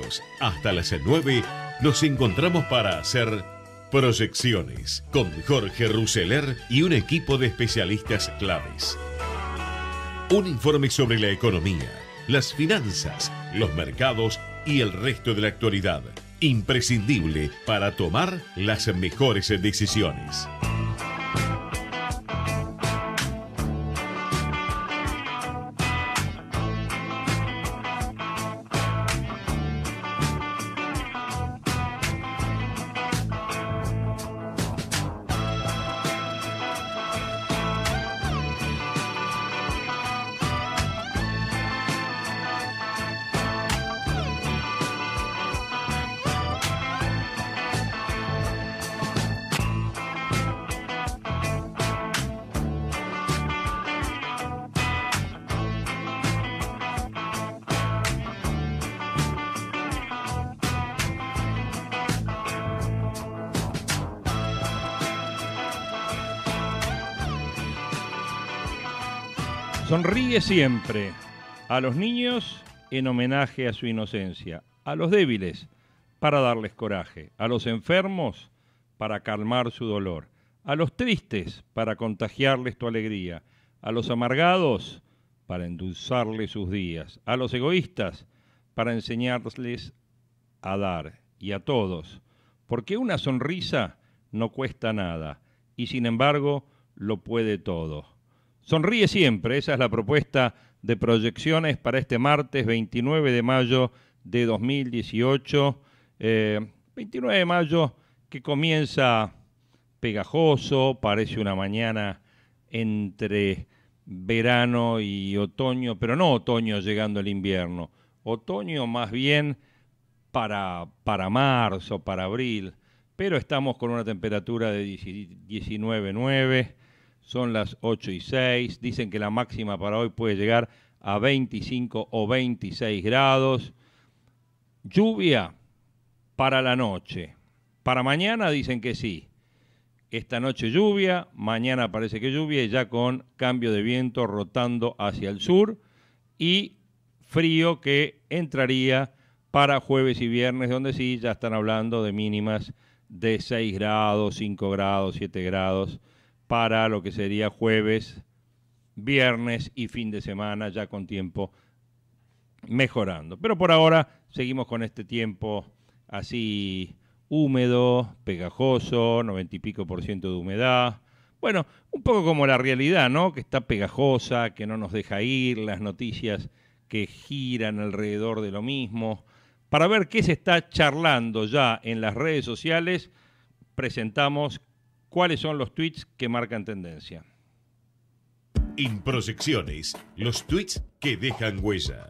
sábados hasta las 9 nos encontramos para hacer proyecciones con Jorge Rousseler y un equipo de especialistas claves. Un informe sobre la economía, las finanzas, los mercados y el resto de la actualidad. Imprescindible para tomar las mejores decisiones. Sonríe siempre a los niños en homenaje a su inocencia, a los débiles para darles coraje, a los enfermos para calmar su dolor, a los tristes para contagiarles tu alegría, a los amargados para endulzarles sus días, a los egoístas para enseñarles a dar, y a todos, porque una sonrisa no cuesta nada y sin embargo lo puede todo. Sonríe siempre, esa es la propuesta de proyecciones para este martes 29 de mayo de 2018. 29 de mayo que comienza pegajoso, parece una mañana entre verano y otoño, pero no otoño llegando el invierno, otoño más bien para marzo, para abril, pero estamos con una temperatura de 19,9. Son las 8:06, dicen que la máxima para hoy puede llegar a 25 o 26 grados. Lluvia para la noche. Para mañana dicen que sí. Esta noche lluvia, mañana parece que lluvia y ya con cambio de viento rotando hacia el sur y frío que entraría para jueves y viernes, donde sí ya están hablando de mínimas de 6 grados, 5 grados, 7 grados. Para lo que sería jueves, viernes y fin de semana, ya con tiempo mejorando. Pero por ahora seguimos con este tiempo así húmedo, pegajoso, 90 y pico % de humedad. Bueno, un poco como la realidad, ¿no? Que está pegajosa, que no nos deja ir, las noticias que giran alrededor de lo mismo. Para ver qué se está charlando ya en las redes sociales, presentamos ¿cuáles son los tweets que marcan tendencia? En proyecciones, los tweets que dejan huella.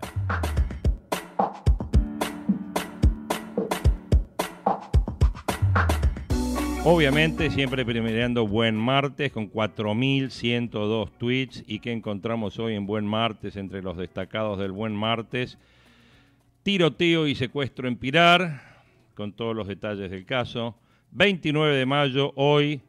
Obviamente, siempre primereando Buen Martes con 4.102 tweets. ¿Y qué encontramos hoy en Buen Martes entre los destacados del Buen Martes? Tiroteo y secuestro en Pirar, con todos los detalles del caso. 29 de mayo, hoy,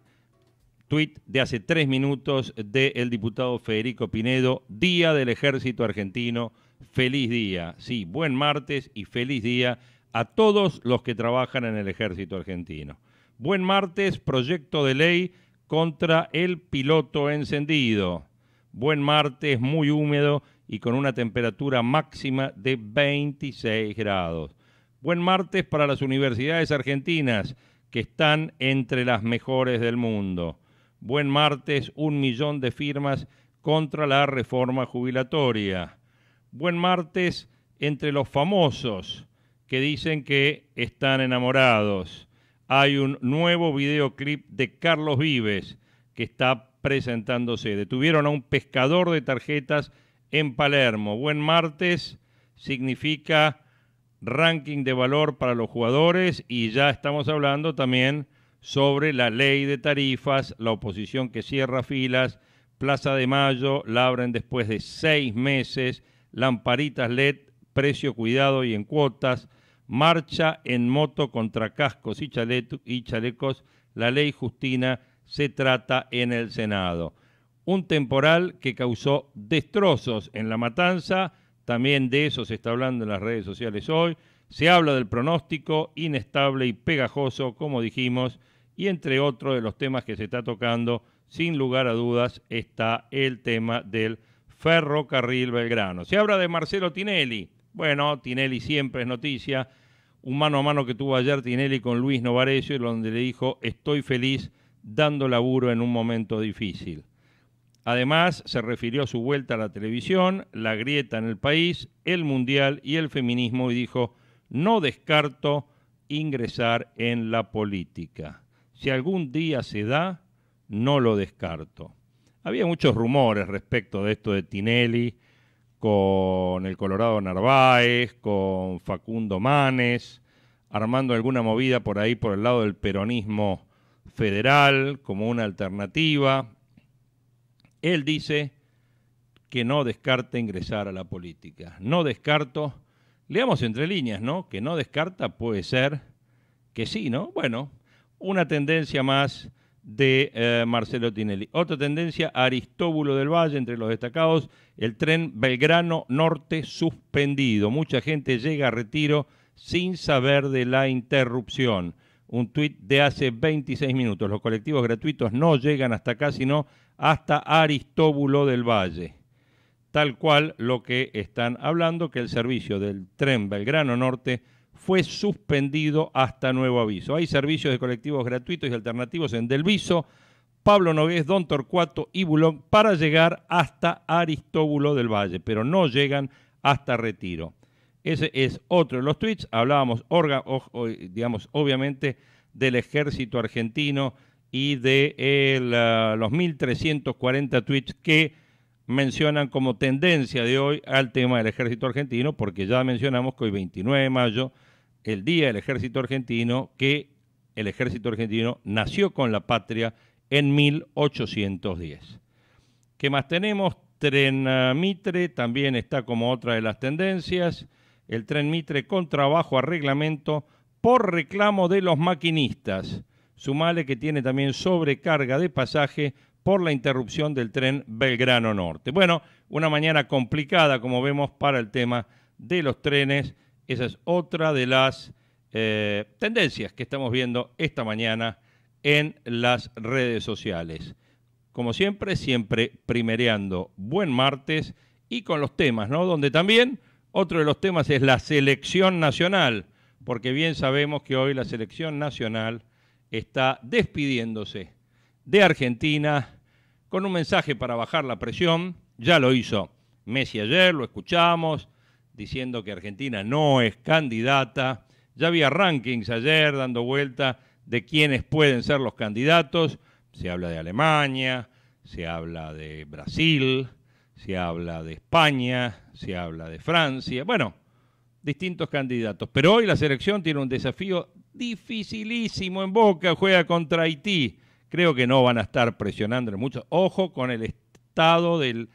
tuit de hace 3 minutos del diputado Federico Pinedo, Día del Ejército Argentino, feliz día. Sí, buen martes y feliz día a todos los que trabajan en el Ejército Argentino. Buen martes, proyecto de ley contra el piloto encendido. Buen martes, muy húmedo y con una temperatura máxima de 26 grados. Buen martes para las universidades argentinas, que están entre las mejores del mundo. Buen martes, 1 millón de firmas contra la reforma jubilatoria. Buen martes entre los famosos que dicen que están enamorados. Hay un nuevo videoclip de Carlos Vives que está presentándose. Detuvieron a un pescador de tarjetas en Palermo. Buen martes significa ranking de valor para los jugadores y ya estamos hablando también sobre la ley de tarifas, la oposición que cierra filas, Plaza de Mayo, la abren después de 6 meses, lamparitas LED, precio cuidado y en cuotas, marcha en moto contra cascos y chalecos, la ley Justina se trata en el Senado. Un temporal que causó destrozos en La Matanza, también de eso se está hablando en las redes sociales hoy, Se habla del pronóstico inestable y pegajoso, como dijimos, y entre otros de los temas que se está tocando, sin lugar a dudas, está el tema del ferrocarril Belgrano. Se habla de Marcelo Tinelli. Bueno, Tinelli siempre es noticia. Un mano a mano que tuvo ayer Tinelli con Luis Novarecio, donde le dijo: estoy feliz dando laburo en un momento difícil. Además, se refirió a su vuelta a la televisión, la grieta en el país, el mundial y el feminismo, y dijo: no descarto ingresar en la política. Si algún día se da, no lo descarto. Había muchos rumores respecto de esto de Tinelli, con el Colorado Narváez, con Facundo Manes, armando alguna movida por ahí por el lado del peronismo federal como una alternativa. Él dice que no descarta ingresar a la política. No descarto, leamos entre líneas, ¿no? Que no descarta, puede ser que sí, ¿no? Bueno, una tendencia más de Marcelo Tinelli. Otra tendencia, Aristóbulo del Valle, entre los destacados, el tren Belgrano Norte suspendido. Mucha gente llega a Retiro sin saber de la interrupción. Un tuit de hace 26 minutos. Los colectivos gratuitos no llegan hasta acá, sino hasta Aristóbulo del Valle. Tal cual lo que están hablando, que el servicio del tren Belgrano Norte fue suspendido hasta nuevo aviso. Hay servicios de colectivos gratuitos y alternativos en Del Viso, Pablo Nogués, Don Torcuato y Bulón para llegar hasta Aristóbulo del Valle, pero no llegan hasta Retiro. Ese es otro de los tweets. Hablábamos, obviamente, del ejército argentino y de los 1.340 tweets que mencionan como tendencia de hoy al tema del ejército argentino, porque ya mencionamos que hoy, 29 de mayo, el Día del Ejército Argentino, que el ejército argentino nació con la patria en 1810. ¿Qué más tenemos? Tren Mitre también está como otra de las tendencias. El tren Mitre con trabajo a reglamento por reclamo de los maquinistas. Sumale que tiene también sobrecarga de pasaje por la interrupción del tren Belgrano Norte. Bueno, una mañana complicada, como vemos, para el tema de los trenes. Esa es otra de las tendencias que estamos viendo esta mañana en las redes sociales. Como siempre, siempre primereando buen martes y con los temas, ¿no? Donde también otro de los temas es la selección nacional, porque bien sabemos que hoy la selección nacional está despidiéndose de Argentina con un mensaje para bajar la presión. Ya lo hizo Messi ayer, lo escuchamos, diciendo que Argentina no es candidata. Ya había rankings ayer dando vuelta de quiénes pueden ser los candidatos. Se habla de Alemania, se habla de Brasil, se habla de España, se habla de Francia. Bueno, distintos candidatos. Pero hoy la selección tiene un desafío dificilísimo en Boca, juega contra Haití. Creo que no van a estar presionándole mucho. Ojo con el estado del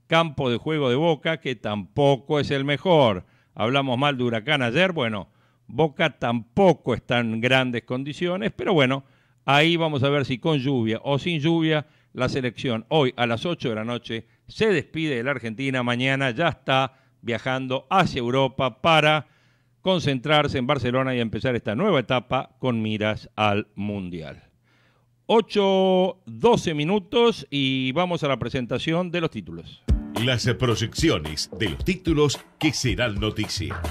campo de juego de Boca, que tampoco es el mejor. Hablamos mal de Huracán ayer. Bueno, Boca tampoco está en grandes condiciones, pero bueno, ahí vamos a ver si con lluvia o sin lluvia la selección hoy a las 8 de la noche se despide de la Argentina. Mañana ya está viajando hacia Europa para concentrarse en Barcelona y empezar esta nueva etapa con miras al Mundial. 8:12 minutos y vamos a la presentación de los títulos. Las proyecciones de los títulos que serán noticia.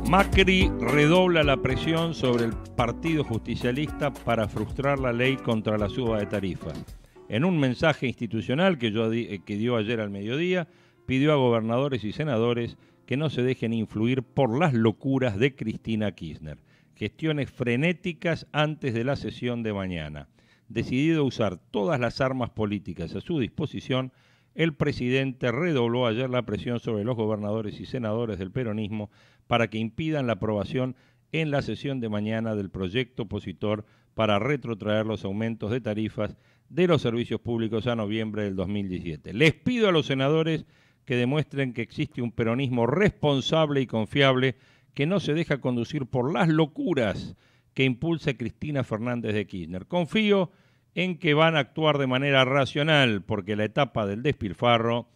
Macri redobla la presión sobre el Partido Justicialista para frustrar la ley contra la suba de tarifas. En un mensaje institucional que dio ayer al mediodía, pidió a gobernadores y senadores que no se dejen influir por las locuras de Cristina Kirchner. Gestiones frenéticas antes de la sesión de mañana. Decidido a usar todas las armas políticas a su disposición, el presidente redobló ayer la presión sobre los gobernadores y senadores del peronismo para que impidan la aprobación en la sesión de mañana del proyecto opositor para retrotraer los aumentos de tarifas de los servicios públicos a noviembre del 2017. Les pido a los senadores que demuestren que existe un peronismo responsable y confiable que no se deja conducir por las locuras que impulsa Cristina Fernández de Kirchner. Confío en que van a actuar de manera racional, porque la etapa del despilfarro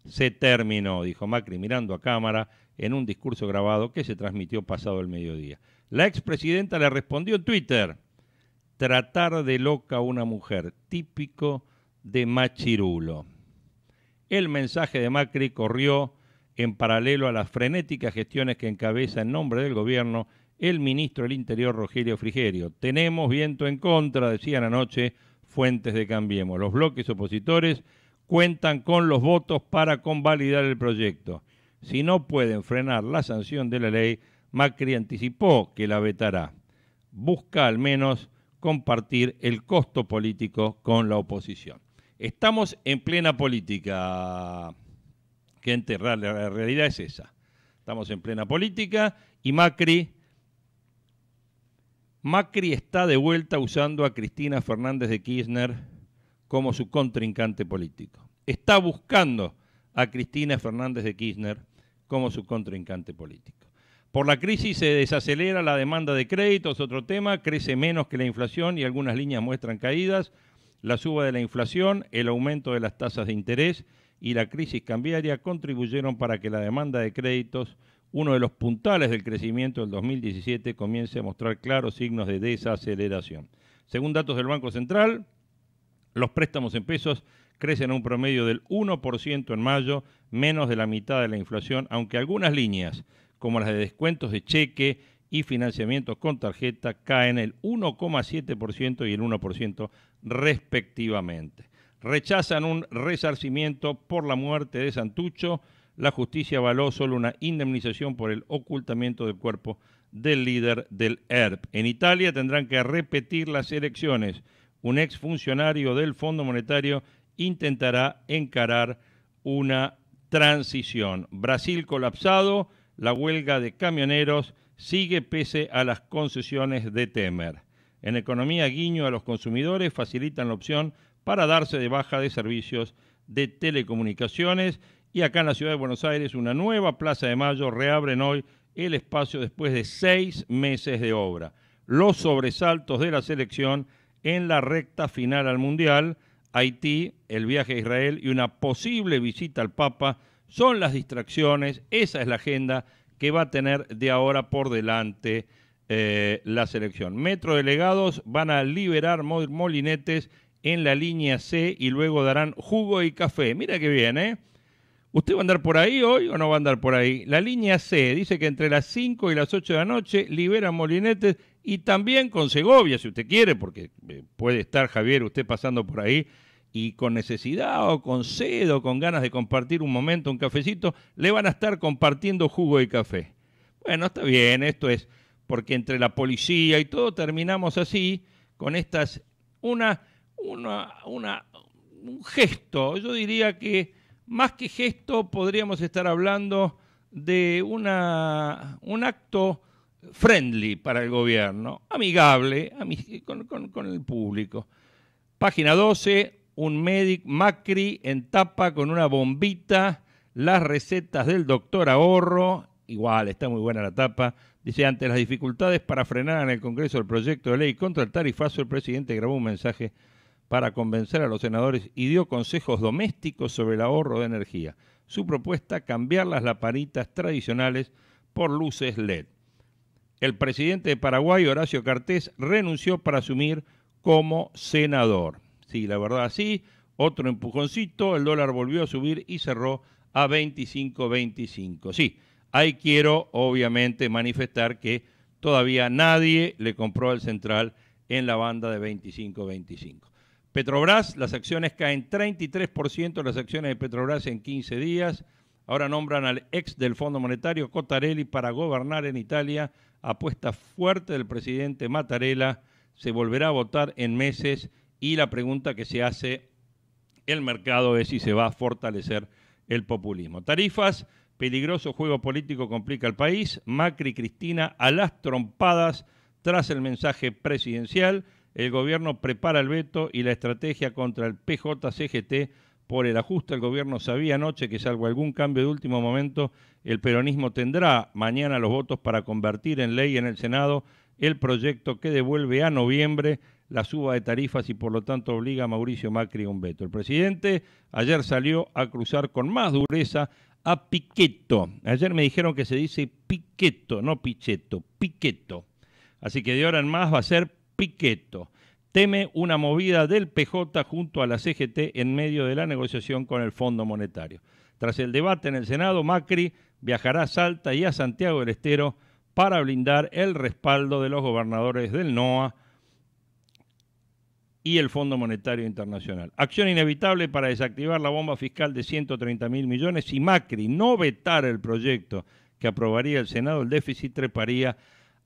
se terminó, dijo Macri mirando a cámara en un discurso grabado que se transmitió pasado el mediodía. La expresidenta le respondió en Twitter: tratar de loca a una mujer, típico de machirulo. El mensaje de Macri corrió en paralelo a las frenéticas gestiones que encabeza en nombre del gobierno el ministro del Interior, Rogelio Frigerio. Tenemos viento en contra, decían anoche fuentes de Cambiemos. Los bloques opositores cuentan con los votos para convalidar el proyecto. Si no pueden frenar la sanción de la ley, Macri anticipó que la vetará. Busca al menos compartir el costo político con la oposición. Estamos en plena política, gente, la realidad es esa. Estamos en plena política y Macri está de vuelta usando a Cristina Fernández de Kirchner como su contrincante político. Está buscando a Cristina Fernández de Kirchner como su contrincante político. Por la crisis se desacelera la demanda de créditos, otro tema, crece menos que la inflación y algunas líneas muestran caídas. La suba de la inflación, el aumento de las tasas de interés y la crisis cambiaria contribuyeron para que la demanda de créditos, uno de los puntales del crecimiento del 2017, comience a mostrar claros signos de desaceleración. Según datos del Banco Central, los préstamos en pesos crecen a un promedio del 1% en mayo, menos de la mitad de la inflación, aunque algunas líneas, como las de descuentos de cheque y financiamientos con tarjeta, caen el 1,7% y el 1% respectivamente. Rechazan un resarcimiento por la muerte de Santucho. La justicia avaló solo una indemnización por el ocultamiento del cuerpo del líder del ERP. En Italia tendrán que repetir las elecciones. Un exfuncionario del Fondo Monetario intentará encarar una transición. Brasil colapsado, la huelga de camioneros sigue pese a las concesiones de Temer. En economía, guiño a los consumidores, facilitan la opción para darse de baja de servicios de telecomunicaciones. Y acá en la ciudad de Buenos Aires, una nueva Plaza de Mayo, reabren hoy el espacio después de 6 meses de obra. Los sobresaltos de la selección en la recta final al Mundial, Haití, el viaje a Israel y una posible visita al Papa son las distracciones. Esa es la agenda que va a tener de ahora por delante la selección. Metrodelegados van a liberar molinetes en la línea C y luego darán jugo y café. Mira qué bien, ¿eh? ¿Usted va a andar por ahí hoy o no va a andar por ahí? La línea C dice que entre las 5 y las 8 de la noche liberan molinetes y también con Segovia, si usted quiere, porque puede estar, Javier, usted pasando por ahí y con necesidad o con sed o con ganas de compartir un momento, un cafecito, le van a estar compartiendo jugo y café. Bueno, está bien, esto es porque entre la policía y todo terminamos así, con estas, un gesto, yo diría que más que gesto podríamos estar hablando de un acto friendly para el gobierno, amigable con el público. Página 12, un médico Macri en tapa con una bombita, las recetas del doctor Ahorro, igual está muy buena la tapa, dice, ante las dificultades para frenar en el Congreso el proyecto de ley contra el tarifazo, el presidente grabó un mensaje para convencer a los senadores y dio consejos domésticos sobre el ahorro de energía. Su propuesta, cambiar las lamparitas tradicionales por luces LED. El presidente de Paraguay, Horacio Cartés, renunció para asumir como senador. Sí, la verdad sí, otro empujoncito, el dólar volvió a subir y cerró a 25.25. Sí, ahí quiero obviamente manifestar que todavía nadie le compró al Central en la banda de 25.25. Petrobras, las acciones caen 33%, las acciones de Petrobras en 15 días. Ahora nombran al ex del Fondo Monetario, Cottarelli, para gobernar en Italia. Apuesta fuerte del presidente Mattarella. Se volverá a votar en meses y la pregunta que se hace el mercado es si se va a fortalecer el populismo. Tarifas, peligroso juego político complica al país. Macri y Cristina a las trompadas tras el mensaje presidencial. El gobierno prepara el veto y la estrategia contra el PJ-CGT por el ajuste. El gobierno sabía anoche que salvo algún cambio de último momento, el peronismo tendrá mañana los votos para convertir en ley en el Senado el proyecto que devuelve a noviembre la suba de tarifas y por lo tanto obliga a Mauricio Macri a un veto. El presidente ayer salió a cruzar con más dureza a Pichetto. Ayer me dijeron que se dice Pichetto, no Pichetto, Pichetto. Así que de ahora en más va a ser Pichetto. Teme una movida del PJ junto a la CGT en medio de la negociación con el Fondo Monetario. Tras el debate en el Senado, Macri viajará a Salta y a Santiago del Estero para blindar el respaldo de los gobernadores del NOA y el Fondo Monetario Internacional. Acción inevitable para desactivar la bomba fiscal de 130.000 millones. Si Macri no vetara el proyecto que aprobaría el Senado, el déficit treparía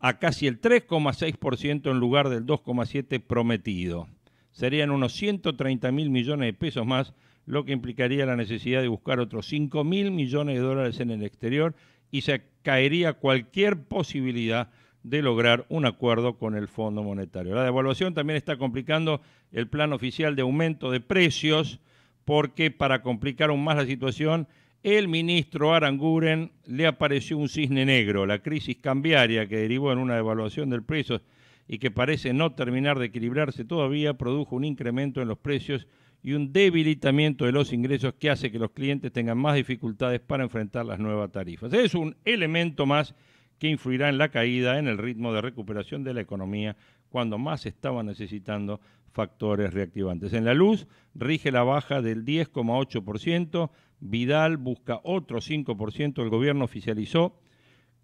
a casi el 3,6% en lugar del 2,7% prometido. Serían unos 130.000 millones de pesos más, lo que implicaría la necesidad de buscar otros 5.000 millones de dólares en el exterior y se caería cualquier posibilidad de lograr un acuerdo con el Fondo Monetario. La devaluación también está complicando el plan oficial de aumento de precios porque para complicar aún más la situación, el ministro Aranguren le apareció un cisne negro. La crisis cambiaria que derivó en una devaluación del precio y que parece no terminar de equilibrarse todavía, produjo un incremento en los precios y un debilitamiento de los ingresos que hace que los clientes tengan más dificultades para enfrentar las nuevas tarifas. Es un elemento más que influirá en la caída en el ritmo de recuperación de la economía cuando más estaba necesitando factores reactivantes. En la luz rige la baja del 10,8%, Vidal busca otro 5%, el gobierno oficializó,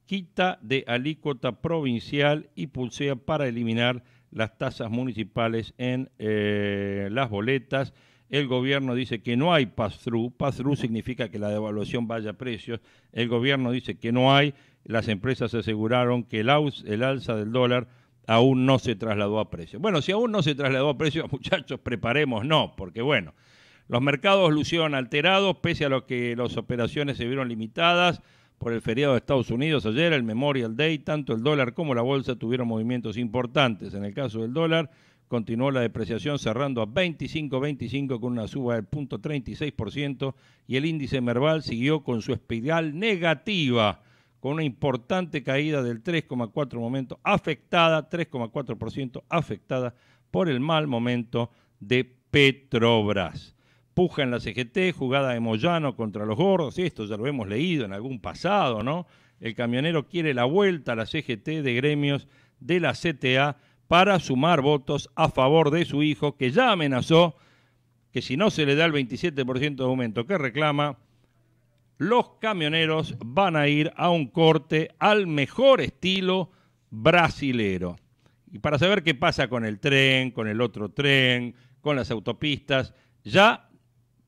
quita de alícuota provincial y pulsea para eliminar las tasas municipales en las boletas. El gobierno dice que no hay pass-through. Pass-through significa que la devaluación vaya a precios. El gobierno dice que no hay. Las empresas aseguraron que el alza del dólar aún no se trasladó a precios. Bueno, si aún no se trasladó a precios, muchachos, preparemos, no, porque bueno, los mercados lucieron alterados, pese a lo que las operaciones se vieron limitadas por el feriado de Estados Unidos ayer, el Memorial Day. Tanto el dólar como la bolsa tuvieron movimientos importantes. En el caso del dólar, continuó la depreciación cerrando a 25.25 con una suba del 0,36% y el índice Merval siguió con su espiral negativa, con una importante caída del 3,4% afectada por el mal momento de Petrobras. Puja en la CGT, jugada de Moyano contra los gordos, y esto ya lo hemos leído en algún pasado, ¿no? El camionero quiere la vuelta a la CGT de gremios de la CTA para sumar votos a favor de su hijo, que ya amenazó que si no se le da el 27% de aumento que reclama, los camioneros van a ir a un corte al mejor estilo brasilero. Y para saber qué pasa con el tren, con el otro tren, con las autopistas, ya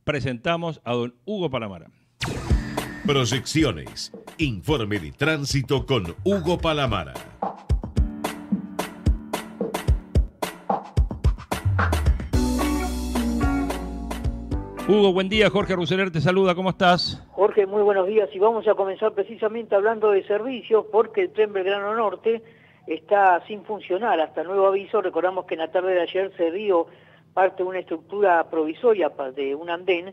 presentamos a don Hugo Palamara. Proyecciones. Informe de tránsito con Hugo Palamara. Hugo, buen día. Jorge Ruseler te saluda. ¿Cómo estás? Jorge, muy buenos días. Y vamos a comenzar precisamente hablando de servicios porque el tren Belgrano Norte está sin funcionar. Hasta nuevo aviso, recordamos que en la tarde de ayer se dio parte de una estructura provisoria de un andén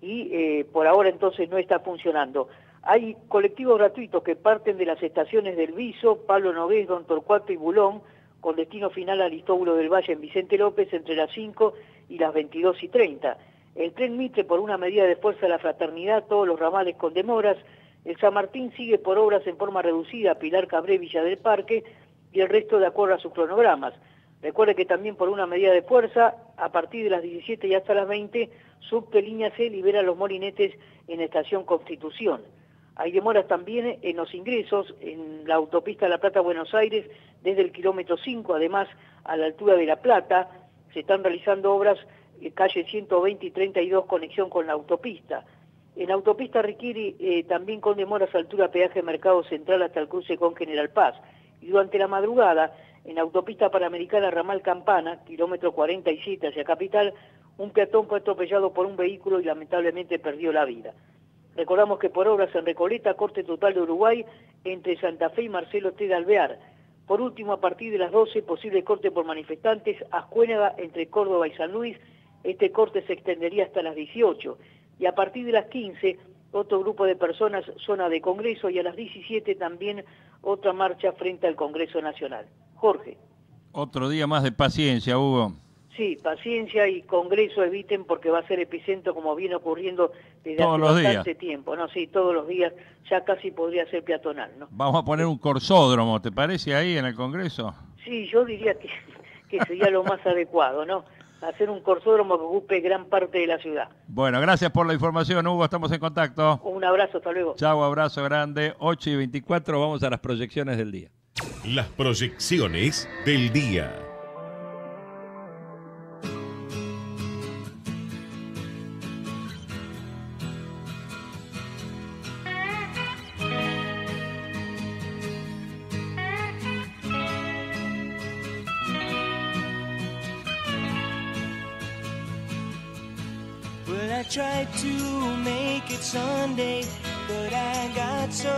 y por ahora entonces no está funcionando. Hay colectivos gratuitos que parten de las estaciones del Viso, Pablo Nogués, Don Torcuato y Bulón, con destino final a Aristóbulo del Valle en Vicente López entre las 5 y las 22:30. El tren Mitre, por una medida de fuerza de la fraternidad, todos los ramales con demoras. El San Martín sigue por obras en forma reducida, Pilar Cabré, Villa del Parque, y el resto de acuerdo a sus cronogramas. Recuerde que también por una medida de fuerza, a partir de las 17 y hasta las 20, subte línea C libera los molinetes en Estación Constitución. Hay demoras también en los ingresos en la autopista La Plata-Buenos Aires desde el kilómetro 5, además a la altura de La Plata se están realizando obras calle 120 y 32, conexión con la autopista. En la autopista requiere también con demoras a altura peaje Mercado Central hasta el cruce con General Paz. Y durante la madrugada, en la autopista Panamericana Ramal Campana, kilómetro 47 hacia Capital, un peatón fue atropellado por un vehículo y lamentablemente perdió la vida. Recordamos que por obras en Recoleta, corte total de Uruguay, entre Santa Fe y Marcelo T. de Alvear. Por último, a partir de las 12, posible corte por manifestantes, Ascuénaga entre Córdoba y San Luis, Este corte se extendería hasta las 18 y a partir de las 15 otro grupo de personas zona de Congreso y a las 17 también otra marcha frente al Congreso Nacional. Jorge. Otro día más de paciencia, Hugo. Sí, paciencia y Congreso eviten porque va a ser epicentro como viene ocurriendo desde hace bastante tiempo, ¿no? Sí, todos los días, ya casi podría ser peatonal, ¿no? Vamos a poner un corsódromo, ¿te parece ahí en el Congreso? Sí, yo diría que sería lo más adecuado, ¿no? Hacer un corsódromo que ocupe gran parte de la ciudad. Bueno, gracias por la información, Hugo, estamos en contacto. Un abrazo, hasta luego. Chau, abrazo grande, 8:24, vamos a las proyecciones del día. Las proyecciones del día. I tried to make it Sunday, but I got so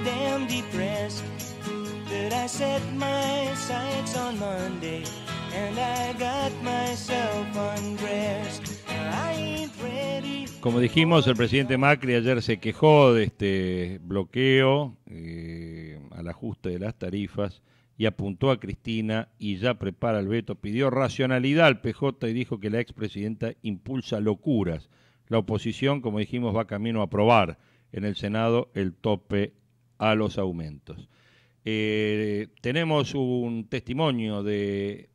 damn depressed that I set my sights on Monday and I got myself undressed. I ain't ready. Como dijimos, el presidente Macri ayer se quejó de este bloqueo al ajuste de las tarifas y apuntó a Cristina y ya prepara el veto. Pidió racionalidad al PJ y dijo que la expresidenta impulsa locuras. La oposición, como dijimos, va camino a aprobar en el Senado el tope a los aumentos. Tenemos un testimonio de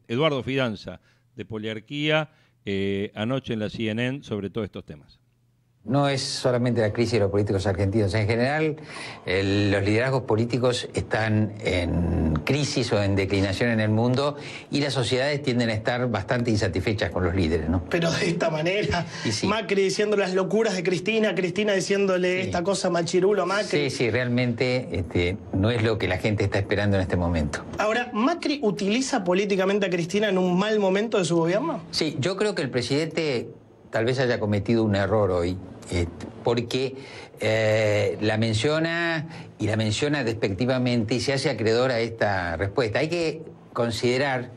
Eduardo Fidanza, de Poliarquía, anoche en la CNN sobre todos estos temas. No es solamente la crisis de los políticos argentinos. En general, los liderazgos políticos están en crisis o en declinación en el mundo y las sociedades tienden a estar bastante insatisfechas con los líderes, ¿no? Pero de esta manera, sí. Macri diciendo las locuras de Cristina, Cristina diciéndole esta cosa machirulo a Macri. Sí, realmente no es lo que la gente está esperando en este momento. Ahora, ¿Macri utiliza políticamente a Cristina en un mal momento de su gobierno? Sí, yo creo que el presidente tal vez haya cometido un error hoy, porque la menciona despectivamente y se hace acreedor a esta respuesta. Hay que considerar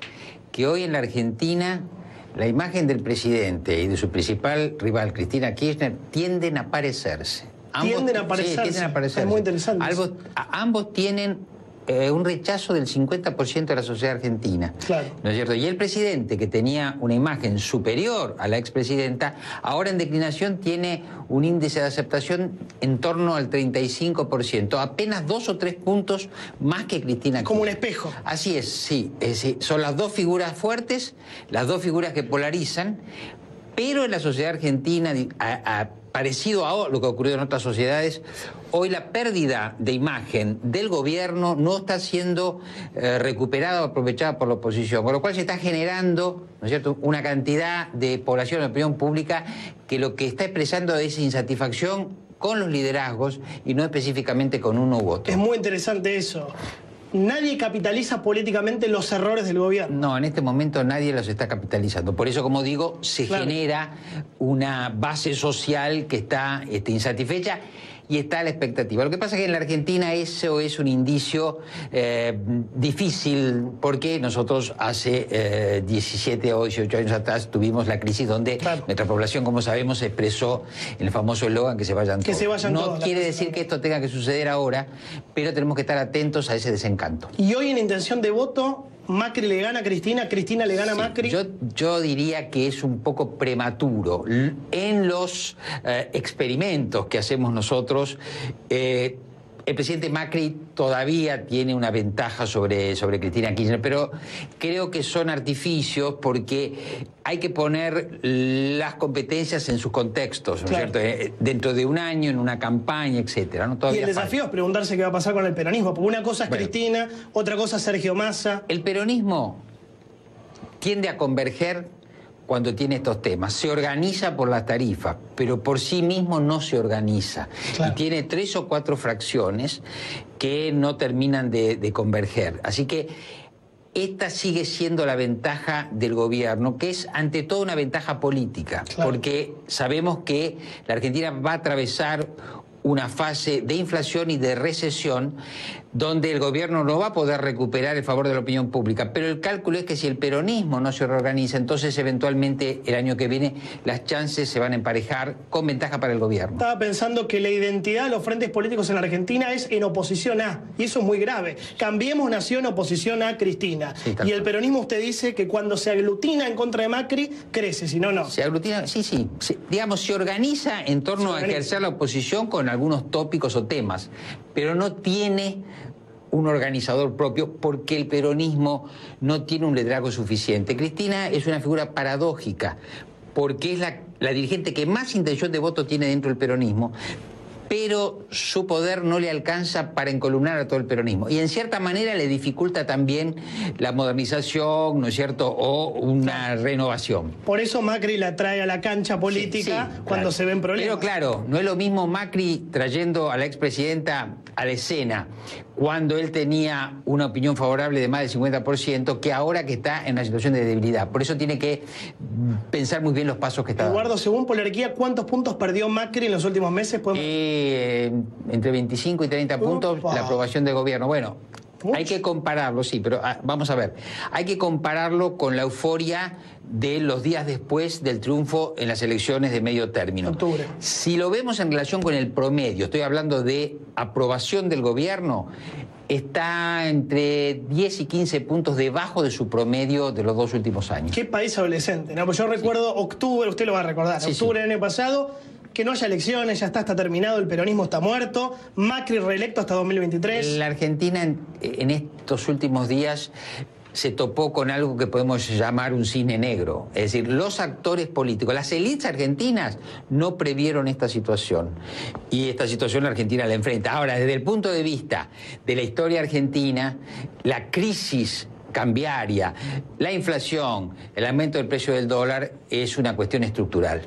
que hoy en la Argentina la imagen del presidente y de su principal rival, Cristina Kirchner, tienden a parecerse. Tienden a parecerse. Es muy interesante. Ambos tienen un rechazo del 50% de la sociedad argentina. Claro. ¿No es cierto? Y el presidente, que tenía una imagen superior a la expresidenta, ahora en declinación tiene un índice de aceptación en torno al 35%, apenas 2 o 3 puntos más que Cristina Kirchner. Como un espejo. Así es, sí. Son las dos figuras fuertes, las dos figuras que polarizan, pero en la sociedad argentina, parecido a lo que ocurrió en otras sociedades, hoy la pérdida de imagen del gobierno no está siendo recuperada o aprovechada por la oposición, con lo cual se está generando, ¿no es cierto?, una cantidad de población en la opinión pública que lo que está expresando es insatisfacción con los liderazgos y no específicamente con uno u otro. Es muy interesante eso. Nadie capitaliza políticamente los errores del gobierno. No, en este momento nadie los está capitalizando. Por eso, como digo, se genera una base social que está insatisfecha y está a la expectativa. Lo que pasa es que en la Argentina eso es un indicio difícil, porque nosotros hace 17 o 18 años atrás tuvimos la crisis donde nuestra población, como sabemos, se expresó en el famoso eslogan que se vayan todos. Que se vayan no todos. Quiere decir que esto tenga que suceder ahora, pero tenemos que estar atentos a ese desencanto. Y hoy en intención de voto, Macri le gana a Cristina, Cristina le gana a Macri. Yo diría que es un poco prematuro. En los experimentos que hacemos nosotros, el presidente Macri todavía tiene una ventaja sobre Cristina Kirchner, pero creo que son artificios porque hay que poner las competencias en sus contextos, ¿no es cierto? Dentro de un año, en una campaña, etcétera, ¿no? Todavía y el desafío es preguntarse qué va a pasar con el peronismo, porque una cosa es Cristina, otra cosa es Sergio Massa. El peronismo tiende a converger cuando tiene estos temas. Se organiza por las tarifas, pero por sí mismo no se organiza. Y tiene 3 o 4 fracciones que no terminan de converger. Así que esta sigue siendo la ventaja del gobierno, que es ante todo una ventaja política, porque sabemos que la Argentina va a atravesar una fase de inflación y de recesión donde el gobierno no va a poder recuperar el favor de la opinión pública. Pero el cálculo es que si el peronismo no se reorganiza, entonces eventualmente el año que viene las chances se van a emparejar con ventaja para el gobierno. Estaba pensando que la identidad de los frentes políticos en la Argentina es en oposición a, y eso es muy grave. Cambiemos nació en oposición a Cristina. Sí, y el peronismo, usted dice que cuando se aglutina en contra de Macri, crece, si no, no. Se aglutina, sí. Digamos, se organiza en torno a ejercer la oposición con algunos tópicos o temas, pero no tiene un organizador propio porque el peronismo no tiene un liderazgo suficiente. Cristina es una figura paradójica porque es la dirigente que más intención de voto tiene dentro del peronismo, pero su poder no le alcanza para encolumnar a todo el peronismo. Y en cierta manera le dificulta también la modernización, ¿no es cierto?, o una renovación. Por eso Macri la trae a la cancha política cuando claro. se ven problemas. Pero claro, no es lo mismo Macri trayendo a la expresidenta a la escena cuando él tenía una opinión favorable de más del 50% que ahora que está en una situación de debilidad. Por eso tiene que pensar muy bien los pasos que está dando. Eduardo, según Polarquía, ¿cuántos puntos perdió Macri en los últimos meses? Entre 25 y 30 puntos la aprobación del gobierno. Bueno, hay que compararlo, sí, pero vamos a ver. Hay que compararlo con la euforia de los días después del triunfo en las elecciones de medio término. Octubre. Si lo vemos en relación con el promedio, estoy hablando de aprobación del gobierno, está entre 10 y 15 puntos debajo de su promedio de los 2 últimos años. Qué país adolescente, ¿no? Pues yo recuerdo octubre, usted lo va a recordar, octubre del año pasado, que no haya elecciones, ya está terminado, el peronismo está muerto, Macri reelecto hasta 2023. La Argentina en estos últimos días se topó con algo que podemos llamar un cisne negro. Es decir, los actores políticos, las élites argentinas no previeron esta situación. Y esta situación la Argentina la enfrenta. Ahora, desde el punto de vista de la historia argentina, la crisis cambiaria, la inflación, el aumento del precio del dólar es una cuestión estructural.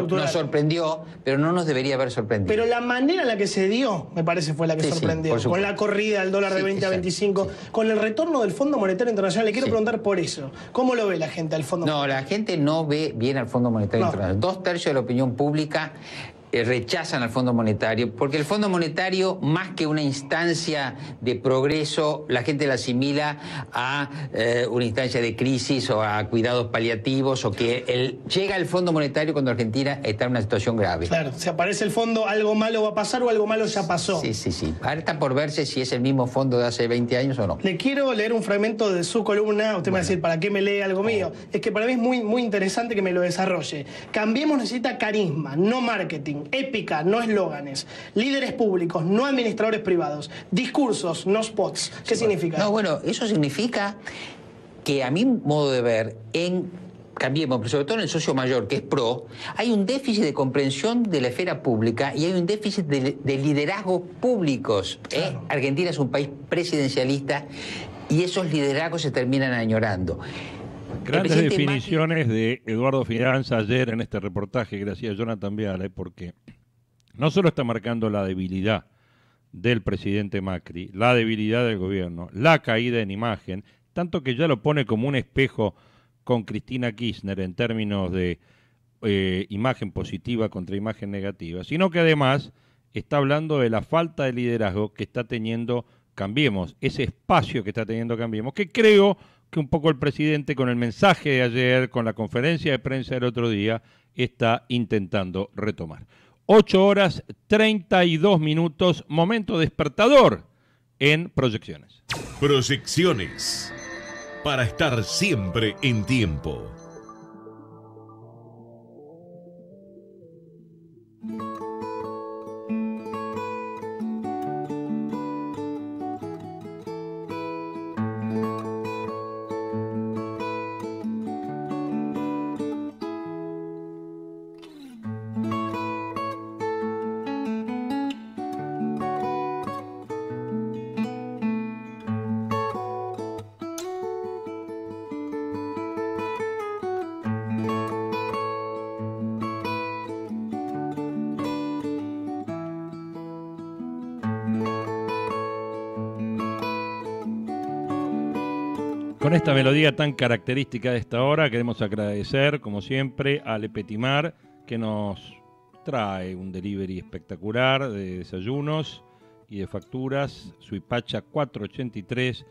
Nos sorprendió, pero no nos debería haber sorprendido. Pero la manera en la que se dio, me parece, fue la que sorprendió. Con la corrida del dólar de 20 a 25, con el retorno del Fondo Monetario Internacional. Le quiero preguntar por eso. ¿Cómo lo ve la gente al Fondo Monetario? No, la gente no ve bien al Fondo Monetario Internacional. 2/3 de la opinión pública rechazan al Fondo Monetario, porque el Fondo Monetario, más que una instancia de progreso, la gente la asimila a una instancia de crisis o a cuidados paliativos, o que llega el Fondo Monetario cuando Argentina está en una situación grave. Claro, si aparece el fondo, algo malo va a pasar o algo malo ya pasó. Sí. Ahora está por verse si es el mismo fondo de hace 20 años o no. Le quiero leer un fragmento de su columna. Usted me va a decir, ¿para qué me lee algo mío? Es que para mí es muy, muy interesante que me lo desarrolle. Cambiemos necesita carisma, no marketing. Épica, no eslóganes. Líderes públicos, no administradores privados. Discursos, no spots. ¿Qué significa? No, bueno, eso significa que a mi modo de ver, Cambiemos, pero sobre todo en el socio mayor, que es PRO, hay un déficit de comprensión de la esfera pública y hay un déficit de liderazgos públicos. Claro. Argentina es un país presidencialista y esos liderazgos se terminan añorando. Grandes definiciones de Eduardo Fidanza ayer en este reportaje, gracias a Jonathan Viale, porque no solo está marcando la debilidad del presidente Macri, la debilidad del gobierno, la caída en imagen, tanto que ya lo pone como un espejo con Cristina Kirchner en términos de imagen positiva contra imagen negativa, sino que además está hablando de la falta de liderazgo que está teniendo Cambiemos, ese espacio que está teniendo Cambiemos, que creo que un poco el presidente con el mensaje de ayer, con la conferencia de prensa del otro día, está intentando retomar. 8:32, momento despertador en Proyecciones. Proyecciones, para estar siempre en tiempo. Con esta melodía tan característica de esta hora, queremos agradecer, como siempre, a Le Petit Mar, que nos trae un delivery espectacular de desayunos y de facturas. Suipacha 483,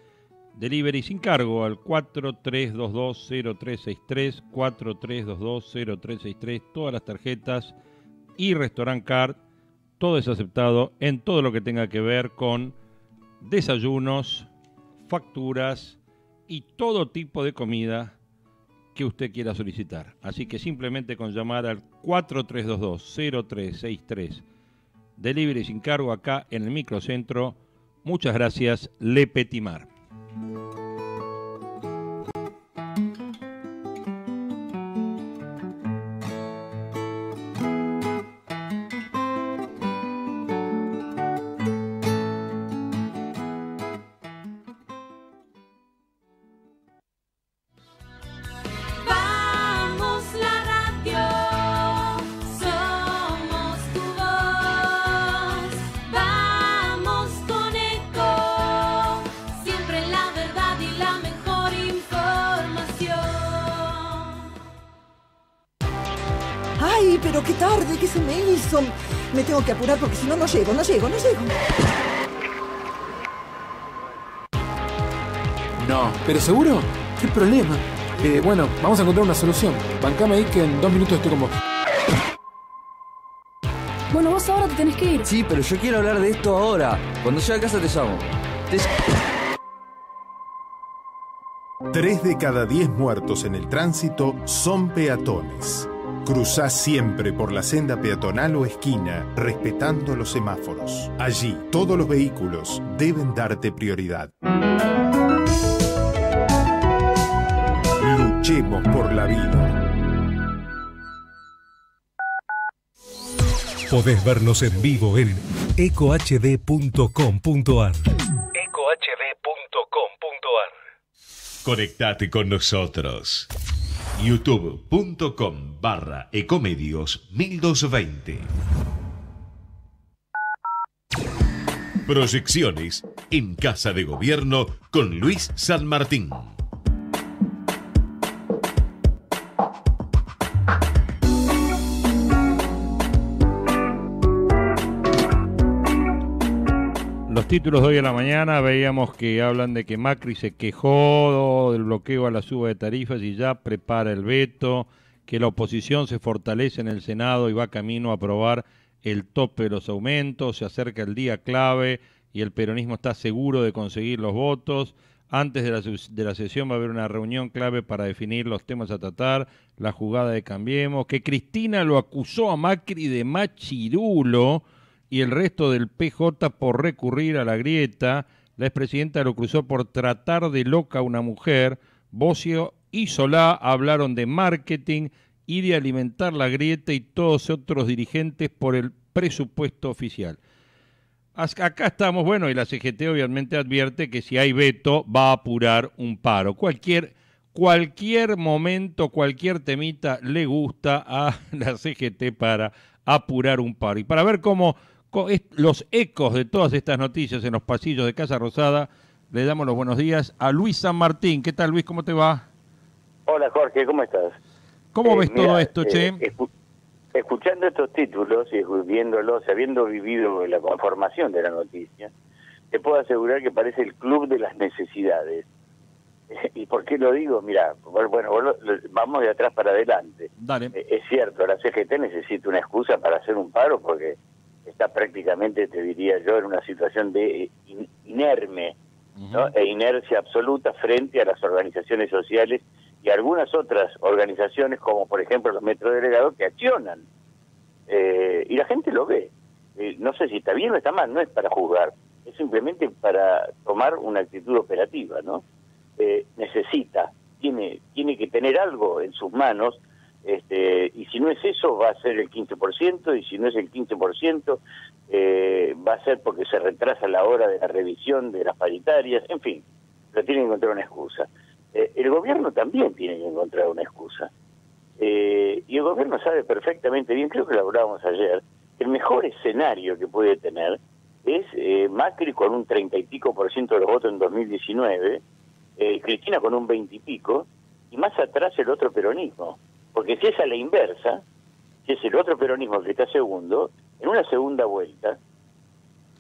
delivery sin cargo al 43220363, 43220363, todas las tarjetas y Restaurant Card, todo es aceptado en todo lo que tenga que ver con desayunos, facturas y todo tipo de comida que usted quiera solicitar. Así que simplemente con llamar al 43220363, delivery sin cargo acá en el microcentro. Muchas gracias, Le Petit Mar. Pero qué tarde, ¿qué se me hizo? Me tengo que apurar porque si no, no llego. No, ¿pero seguro? ¿Qué problema? Bueno, vamos a encontrar una solución. Bancame ahí que en 2 minutos estoy con vos. Bueno, vos ahora te tenés que ir. Sí, pero yo quiero hablar de esto ahora. Cuando llegue a casa te llamo. 3 de cada 10 muertos en el tránsito son peatones. Cruzá siempre por la senda peatonal o esquina, respetando los semáforos. Allí, todos los vehículos deben darte prioridad. Luchemos por la vida. Podés vernos en vivo en ecohd.com.ar. Conectate con nosotros. youtube.com/ecomedios 1220. Proyecciones en Casa de Gobierno con Luis San Martín. Los títulos de hoy a la mañana veíamos que hablan de que Macri se quejó del bloqueo a la suba de tarifas y ya prepara el veto, que la oposición se fortalece en el Senado y va camino a aprobar el tope de los aumentos, se acerca el día clave y el peronismo está seguro de conseguir los votos. Antes de la sesión va a haber una reunión clave para definir los temas a tratar, la jugada de Cambiemos, que Cristina lo acusó a Macri de machirulo y el resto del PJ por recurrir a la grieta. La expresidenta lo cruzó por tratar de loca a una mujer. Bocio y Solá hablaron de marketing y de alimentar la grieta y todos otros dirigentes por el presupuesto oficial. Acá estamos, bueno, y la CGT obviamente advierte que si hay veto va a apurar un paro. Cualquier momento, cualquier temita le gusta a la CGT para apurar un paro. Y para ver cómo los ecos de todas estas noticias en los pasillos de Casa Rosada, le damos los buenos días a Luis San Martín. ¿Qué tal, Luis? ¿Cómo te va? Hola, Jorge, ¿cómo estás? ¿Cómo ves todo esto, che? Escuchando estos títulos y viéndolos, habiendo vivido la conformación de la noticia, te puedo asegurar que parece el club de las necesidades. ¿Y por qué lo digo? Mira, bueno, vamos de atrás para adelante. Dale. Es cierto, la CGT necesita una excusa para hacer un paro porque está prácticamente, te diría yo, en una situación de inerme, ¿no? E inercia absoluta frente a las organizaciones sociales y algunas otras organizaciones, como por ejemplo los metrodelegados, que accionan. Y la gente lo ve. No sé si está bien o está mal, no es para juzgar, es simplemente para tomar una actitud operativa, ¿no? Tiene que tener algo en sus manos, y si no es eso, va a ser el 15%, y si no es el 15%, va a ser porque se retrasa la hora de la revisión de las paritarias, en fin, pero tiene que encontrar una excusa. El gobierno también tiene que encontrar una excusa. Y el gobierno sabe perfectamente bien, creo que lo hablábamos ayer, que el mejor escenario que puede tener es Macri con un 30 y pico % de los votos en 2019, Cristina con un 20 y pico, y más atrás el otro peronismo. Porque si es a la inversa, si es el otro peronismo que está segundo, en una segunda vuelta,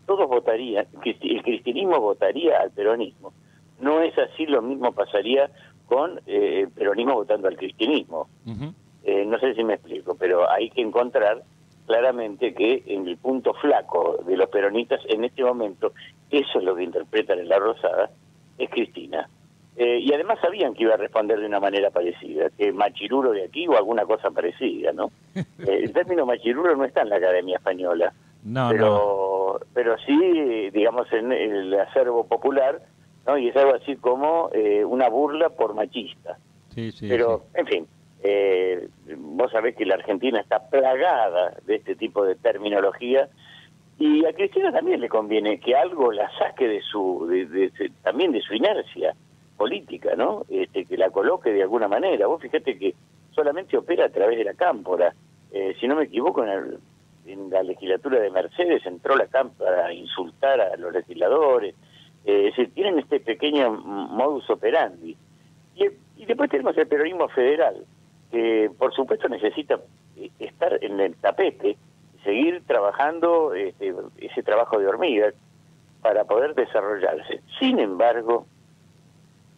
todos votarían, el cristianismo votaría al peronismo. No es así, lo mismo pasaría con el peronismo votando al cristianismo. No sé si me explico, pero hay que encontrar claramente que en el punto flaco de los peronistas en este momento, eso es lo que interpretan en La Rosada, es Cristina. Y además sabían que iba a responder de una manera parecida, que machirulo de aquí o alguna cosa parecida, ¿no? El término machirulo no está en la Academia Española, pero sí, digamos, en el acervo popular, ¿no? Y es algo así como una burla por machista. Pero, en fin, vos sabés que la Argentina está plagada de este tipo de terminología, y a Cristina también le conviene que algo la saque de también de su inercia política, ¿no? Que la coloque de alguna manera. Vos fíjate que solamente opera a través de la Cámpora. Si no me equivoco, en la legislatura de Mercedes entró la Cámpora a insultar a los legisladores. Es decir, tienen este pequeño modus operandi. Y después tenemos el peronismo federal, que por supuesto necesita estar en el tapete, seguir trabajando ese trabajo de hormiga para poder desarrollarse. Sin embargo,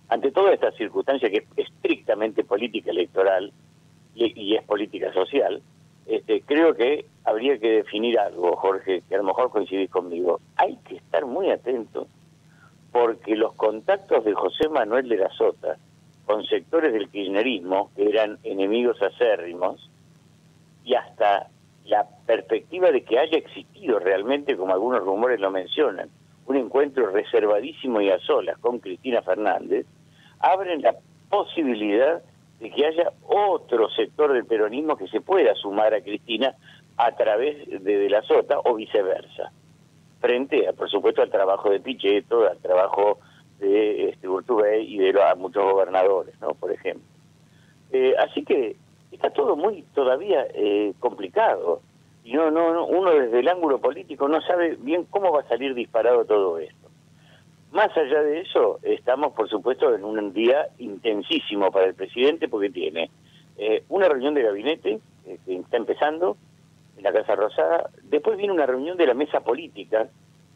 ante toda esta circunstancia que es estrictamente política electoral y es política social, creo que habría que definir algo, Jorge, que a lo mejor coincidís conmigo. Hay que estar muy atentos, porque los contactos de José Manuel de la Sota con sectores del kirchnerismo, que eran enemigos acérrimos, y hasta la perspectiva de que haya existido realmente, como algunos rumores lo mencionan, un encuentro reservadísimo y a solas con Cristina Fernández, abren la posibilidad de que haya otro sector del peronismo que se pueda sumar a Cristina a través de la Sota o viceversa, frente, por supuesto, al trabajo de Pichetto, al trabajo de Urtubey y de muchos gobernadores, ¿no? Por ejemplo. Así que está todo muy todavía complicado, y uno desde el ángulo político no sabe bien cómo va a salir disparado todo esto. Más allá de eso, estamos, por supuesto, en un día intensísimo para el presidente, porque tiene una reunión de gabinete que está empezando en la Casa Rosada. Después viene una reunión de la mesa política,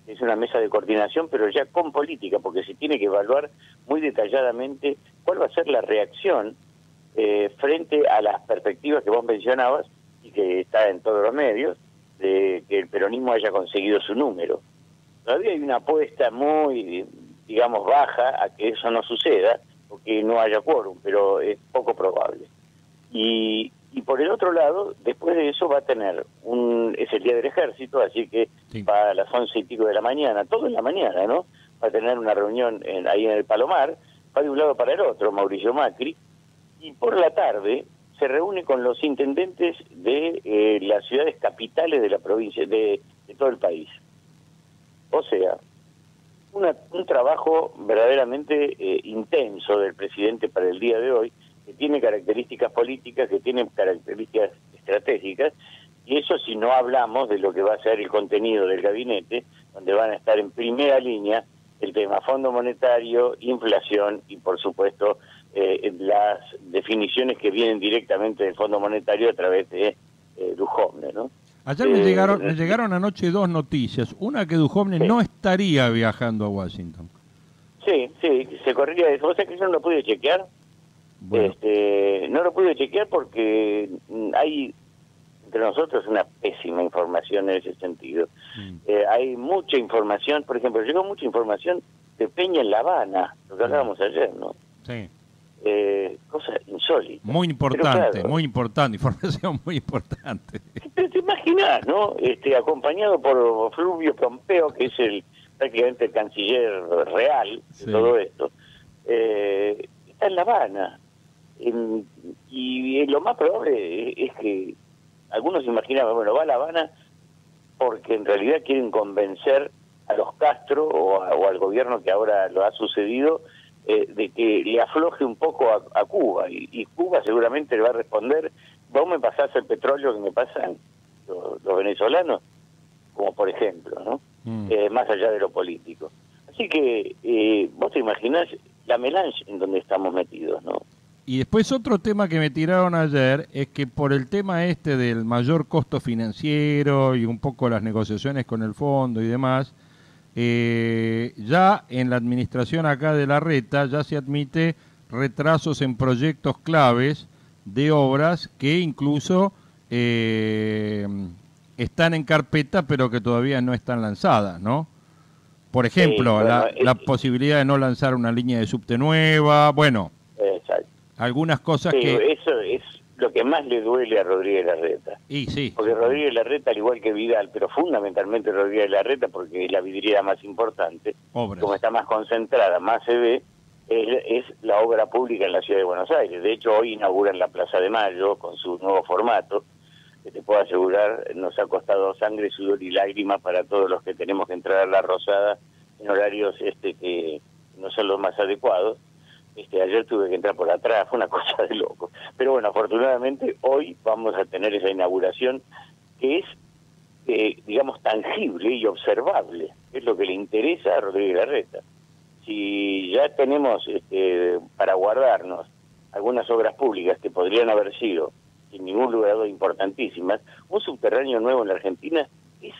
que es una mesa de coordinación, pero ya con política, porque se tiene que evaluar muy detalladamente cuál va a ser la reacción frente a las perspectivas que vos mencionabas y que está en todos los medios, de que el peronismo haya conseguido su número. Todavía hay una apuesta muy, digamos, baja a que eso no suceda, porque no haya quórum, pero es poco probable. Y por el otro lado, después de eso va a tener es el Día del Ejército, así que va a las 11 y pico de la mañana, todo en la mañana, ¿no? Va a tener una reunión ahí en el Palomar, va de un lado para el otro, Mauricio Macri, y por la tarde se reúne con los intendentes de las ciudades capitales de la provincia, de todo el país. O sea, un trabajo verdaderamente intenso del presidente para el día de hoy, que tiene características políticas, que tiene características estratégicas, y eso si no hablamos de lo que va a ser el contenido del gabinete, donde van a estar en primera línea el tema Fondo Monetario, inflación y, por supuesto, las definiciones que vienen directamente del Fondo Monetario a través de Duhovne, ¿no? Ayer me llegaron anoche dos noticias. Una, que Duhovne no estaría viajando a Washington. Sí, se corría eso. ¿Vos sabés que yo no lo pude chequear? Bueno. No lo pude chequear porque hay entre nosotros una pésima información en ese sentido. Hay mucha información, por ejemplo, llegó mucha información de Peña en La Habana, lo que hablábamos ayer, ¿no? Sí. Cosa insólita. Muy importante, claro, muy importante, información muy importante. Te imaginas, ¿no? Acompañado por Fluvio Pompeo, que es prácticamente el canciller real de todo esto, está en La Habana. Y lo más probable es que algunos imaginaban, bueno, va a La Habana porque en realidad quieren convencer a los Castro o al gobierno que ahora lo ha sucedido, de que le afloje un poco a Cuba, y Cuba seguramente le va a responder: vos me pasás el petróleo que me pasan los venezolanos, como por ejemplo, ¿no? Más allá de lo político. Así que vos te imaginás la melange en donde estamos metidos, ¿no? Y después otro tema que me tiraron ayer es que por el tema este del mayor costo financiero y un poco las negociaciones con el fondo y demás, ya en la administración acá de Larreta ya se admite retrasos en proyectos claves de obras que incluso están en carpeta pero que todavía no están lanzadas, ¿no? Por ejemplo, Sí, bueno, la posibilidad de no lanzar una línea de subte nueva, bueno, exacto. algunas cosas Sí, que... eso es lo que más le duele a Rodríguez Larreta. Y sí. Porque Rodríguez Larreta, al igual que Vidal, pero fundamentalmente Rodríguez Larreta, porque es la vidriera más importante, Obras. como está más concentrada, más se ve, es la obra pública en la ciudad de Buenos Aires. De hecho, hoy inauguran la Plaza de Mayo con su nuevo formato, que te puedo asegurar nos ha costado sangre, sudor y lágrimas para todos los que tenemos que entrar a La Rosada en horarios que no son los más adecuados. Ayer tuve que entrar por atrás, fue una cosa de loco. Pero bueno, afortunadamente hoy vamos a tener esa inauguración que es, digamos, tangible y observable. Es lo que le interesa a Rodríguez Larreta. Si ya tenemos para guardarnos algunas obras públicas que podrían haber sido, sin ningún lugar importantísimas, un subterráneo nuevo en la Argentina es,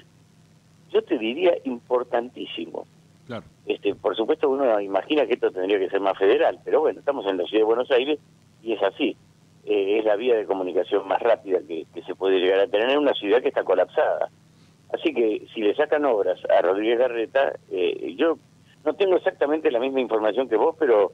yo te diría, importantísimo. Claro. Por supuesto uno imagina que esto tendría que ser más federal, pero bueno, estamos en la ciudad de Buenos Aires y es así. Es la vía de comunicación más rápida que se puede llegar a tener en una ciudad que está colapsada. Así que si le sacan obras a Rodríguez Larreta, yo no tengo exactamente la misma información que vos, pero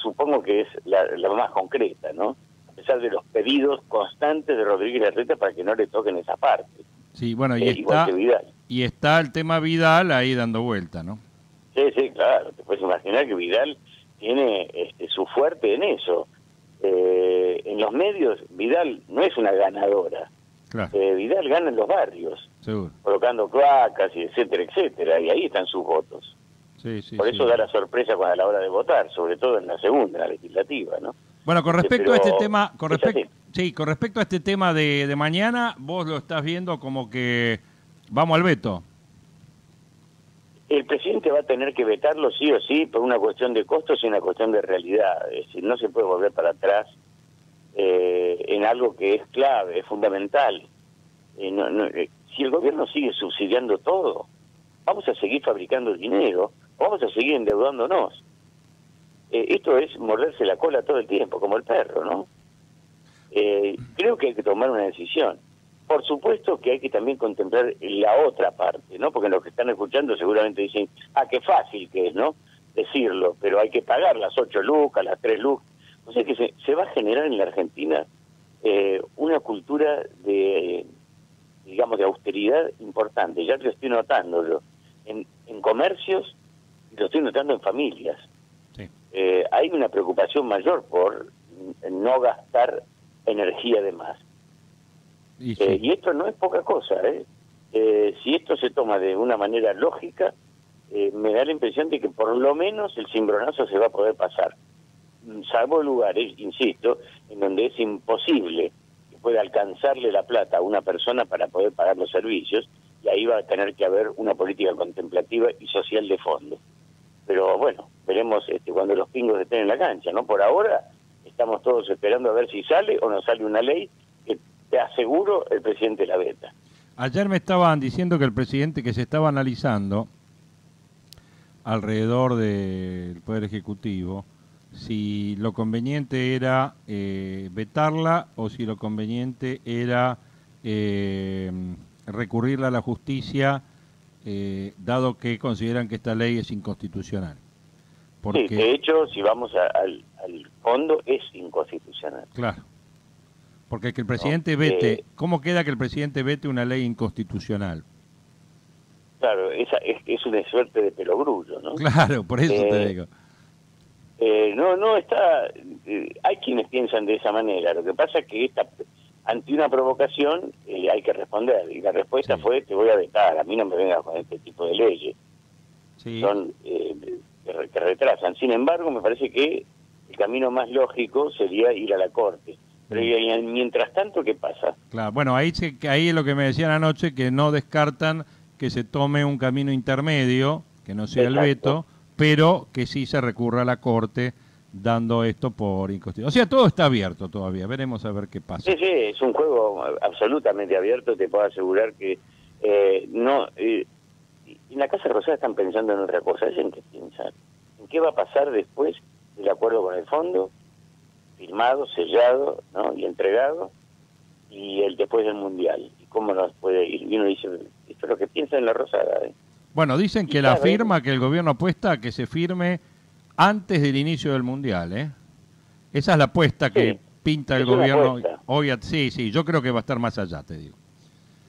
supongo que es la más concreta, ¿no? A pesar de los pedidos constantes de Rodríguez Larreta para que no le toquen esa parte. Sí, bueno, igual que Vidal. Y está el tema Vidal ahí dando vuelta, ¿no? Sí, claro. Te puedes imaginar que Vidal tiene su fuerte en eso. En los medios, Vidal no es una ganadora. Claro. Vidal gana en los barrios, seguro, colocando cloacas, y etcétera, etcétera, y ahí están sus votos. Sí, sí, Por eso da la sorpresa a la hora de votar, sobre todo en la segunda, la legislativa, ¿no? Bueno, con respecto a este tema, con respecto a este tema de mañana, vos lo estás viendo como que vamos al veto. El presidente va a tener que vetarlo sí o sí por una cuestión de costos y una cuestión de realidad. Es decir, no se puede volver para atrás en algo que es clave, es fundamental. Si el gobierno sigue subsidiando todo, vamos a seguir fabricando dinero, vamos a seguir endeudándonos. Esto es morderse la cola todo el tiempo, como el perro, ¿no? Creo que hay que tomar una decisión. Por supuesto que hay que también contemplar la otra parte, ¿no? Porque los que están escuchando seguramente dicen, qué fácil que es, ¿no? Decirlo, pero hay que pagar las 8 lucas, las 3 lucas. O sea que se va a generar en la Argentina una cultura de, digamos, de austeridad importante. Ya lo estoy notando yo en comercios y lo estoy notando en familias. Sí. Hay una preocupación mayor por no gastar energía de más. Y esto no es poca cosa, si esto se toma de una manera lógica, me da la impresión de que por lo menos el cimbronazo se va a poder pasar, salvo lugares, insisto, en donde es imposible que pueda alcanzarle la plata a una persona para poder pagar los servicios, y ahí va a tener que haber una política contemplativa y social de fondo. Pero bueno, veremos cuando los pingos estén en la cancha, ¿no? Por ahora estamos todos esperando a ver si sale o no sale una ley que, te aseguro, el presidente la veta. Ayer me estaban diciendo que el presidente, que se estaba analizando alrededor del Poder Ejecutivo, si lo conveniente era vetarla o si lo conveniente era recurrirla a la justicia, dado que consideran que esta ley es inconstitucional. Porque... Sí, de hecho, si vamos al fondo, es inconstitucional. Claro. Porque que el presidente vete, ¿cómo queda que el presidente vete una ley inconstitucional? Claro, esa es una suerte de pelogrullo, ¿no? Claro, por eso te digo. No está... hay quienes piensan de esa manera. Lo que pasa es que ante una provocación hay que responder. Y la respuesta fue, te voy a vetar, a mí no me vengas con este tipo de leyes. Sí. Son que retrasan. Sin embargo, me parece que el camino más lógico sería ir a la Corte. Pero y mientras tanto, ¿qué pasa? Claro, bueno, ahí es lo que me decían anoche, que no descartan que se tome un camino intermedio, que no sea el veto, pero que sí se recurra a la Corte dando esto por inconstitucional. O sea, todo está abierto todavía, veremos a ver qué pasa. Sí, es un juego absolutamente abierto, te puedo asegurar que en la Casa Rosada están pensando en otra cosa. ¿En qué piensan? ¿En qué va a pasar después del acuerdo con el fondo, firmado, sellado, ¿no? y entregado, y el después del Mundial? ¿Y cómo nos puede ir? Y uno dice, esto es lo que piensa en la Rosada. Bueno, dicen que la firma, que el gobierno apuesta a que se firme antes del inicio del Mundial, ¿eh? Esa es la apuesta que pinta el gobierno hoy. Sí, yo creo que va a estar más allá, te digo.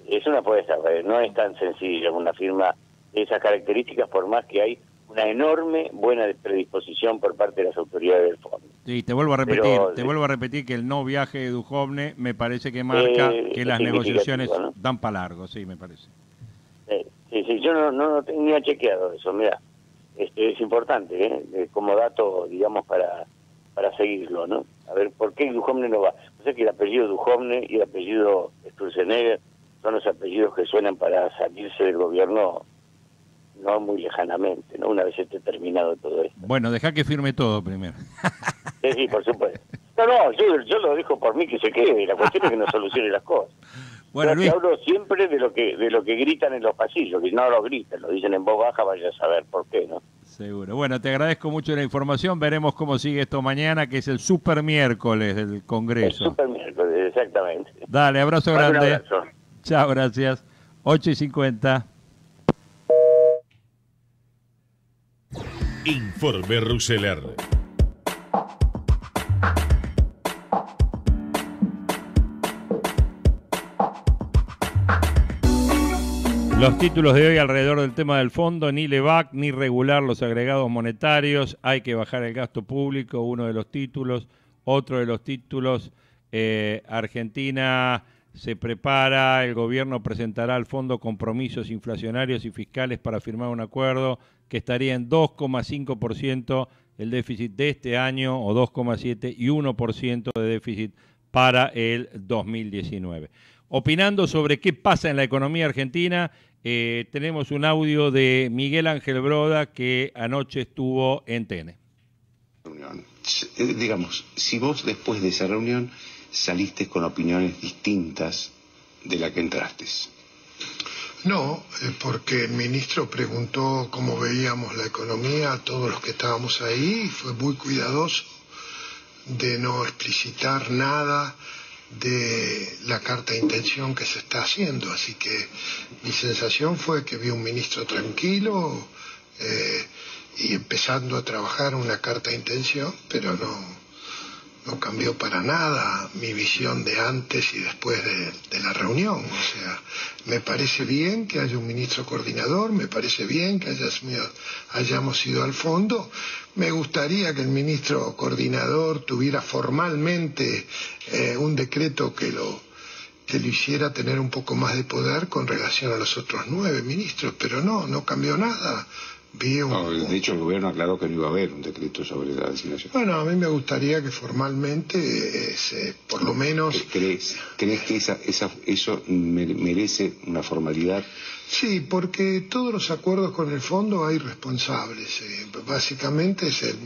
Es una apuesta, no es tan sencilla una firma de esas características, por más que hay una enorme buena predisposición por parte de las autoridades del fondo. Sí, te vuelvo a repetir que el no viaje de Duhovne me parece que marca que las negociaciones, ¿no?, dan para largo, sí, me parece. Sí, yo no tenía chequeado eso, mira, es importante, como dato, digamos, para seguirlo, ¿no? A ver, ¿por qué Duhovne no va? O sea que el apellido Duhovne y el apellido Sturzenegger son los apellidos que suenan para salirse del gobierno no muy lejanamente, ¿no? Una vez esté terminado todo esto. Bueno, deja que firme todo primero. Sí, por supuesto. No, yo lo dejo por mí que se quede, la cuestión es que no solucione las cosas. Bueno, Luis, hablo siempre de lo que gritan en los pasillos, que no lo gritan, lo dicen en voz baja, vaya a saber por qué, ¿no? Seguro. Bueno, te agradezco mucho la información, veremos cómo sigue esto mañana, que es el super miércoles del Congreso. El super miércoles, exactamente. Dale, abrazo grande. Un abrazo. Chao, gracias. 8:50. Informe Rousseler. Los títulos de hoy alrededor del tema del fondo: ni LEVAC ni regular los agregados monetarios, hay que bajar el gasto público, uno de los títulos. Otro de los títulos, Argentina se prepara, el gobierno presentará al fondo compromisos inflacionarios y fiscales para firmar un acuerdo que estaría en 2,5% el déficit de este año, o 2,7%, y 1% de déficit para el 2019. Opinando sobre qué pasa en la economía argentina, tenemos un audio de Miguel Ángel Broda, que anoche estuvo en TN. Digamos, si vos después de esa reunión saliste con opiniones distintas de la que entraste. No, porque el ministro preguntó cómo veíamos la economía a todos los que estábamos ahí y fue muy cuidadoso de no explicitar nada de la carta de intención que se está haciendo. Así que mi sensación fue que vi un ministro tranquilo y empezando a trabajar una carta de intención, pero no cambió para nada mi visión de antes y después de la reunión. O sea, me parece bien que haya un ministro coordinador, me parece bien que hayamos ido al fondo. Me gustaría que el ministro coordinador tuviera formalmente un decreto que lo hiciera tener un poco más de poder con relación a los otros 9 ministros, pero no cambió nada. De hecho, el gobierno aclaró que no iba a haber un decreto sobre la designación. Bueno, a mí me gustaría que formalmente, por lo menos... ¿Crees que eso merece una formalidad? Sí, porque todos los acuerdos con el fondo hay responsables. Básicamente es el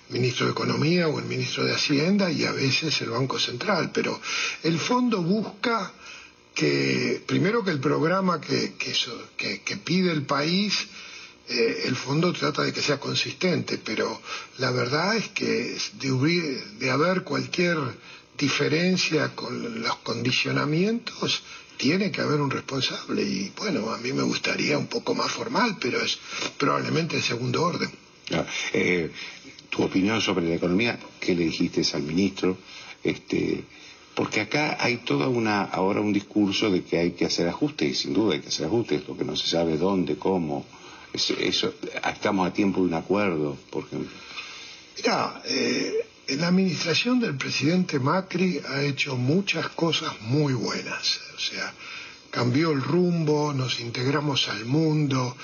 ministro de Economía o el ministro de Hacienda y a veces el Banco Central. Pero el fondo busca que, primero, que el programa que pide el país... el fondo trata de que sea consistente, pero la verdad es que de haber cualquier diferencia con los condicionamientos, tiene que haber un responsable. Y bueno, a mí me gustaría un poco más formal, pero es probablemente de segundo orden. Tu opinión sobre la economía, ¿qué le dijiste al ministro? Porque acá hay ahora un discurso de que hay que hacer ajustes, y sin duda hay que hacer ajustes, lo que no se sabe dónde, cómo. Eso, estamos a tiempo de un acuerdo, por ejemplo. Mirá, la administración del presidente Macri ha hecho muchas cosas muy buenas. O sea, cambió el rumbo, nos integramos al mundo,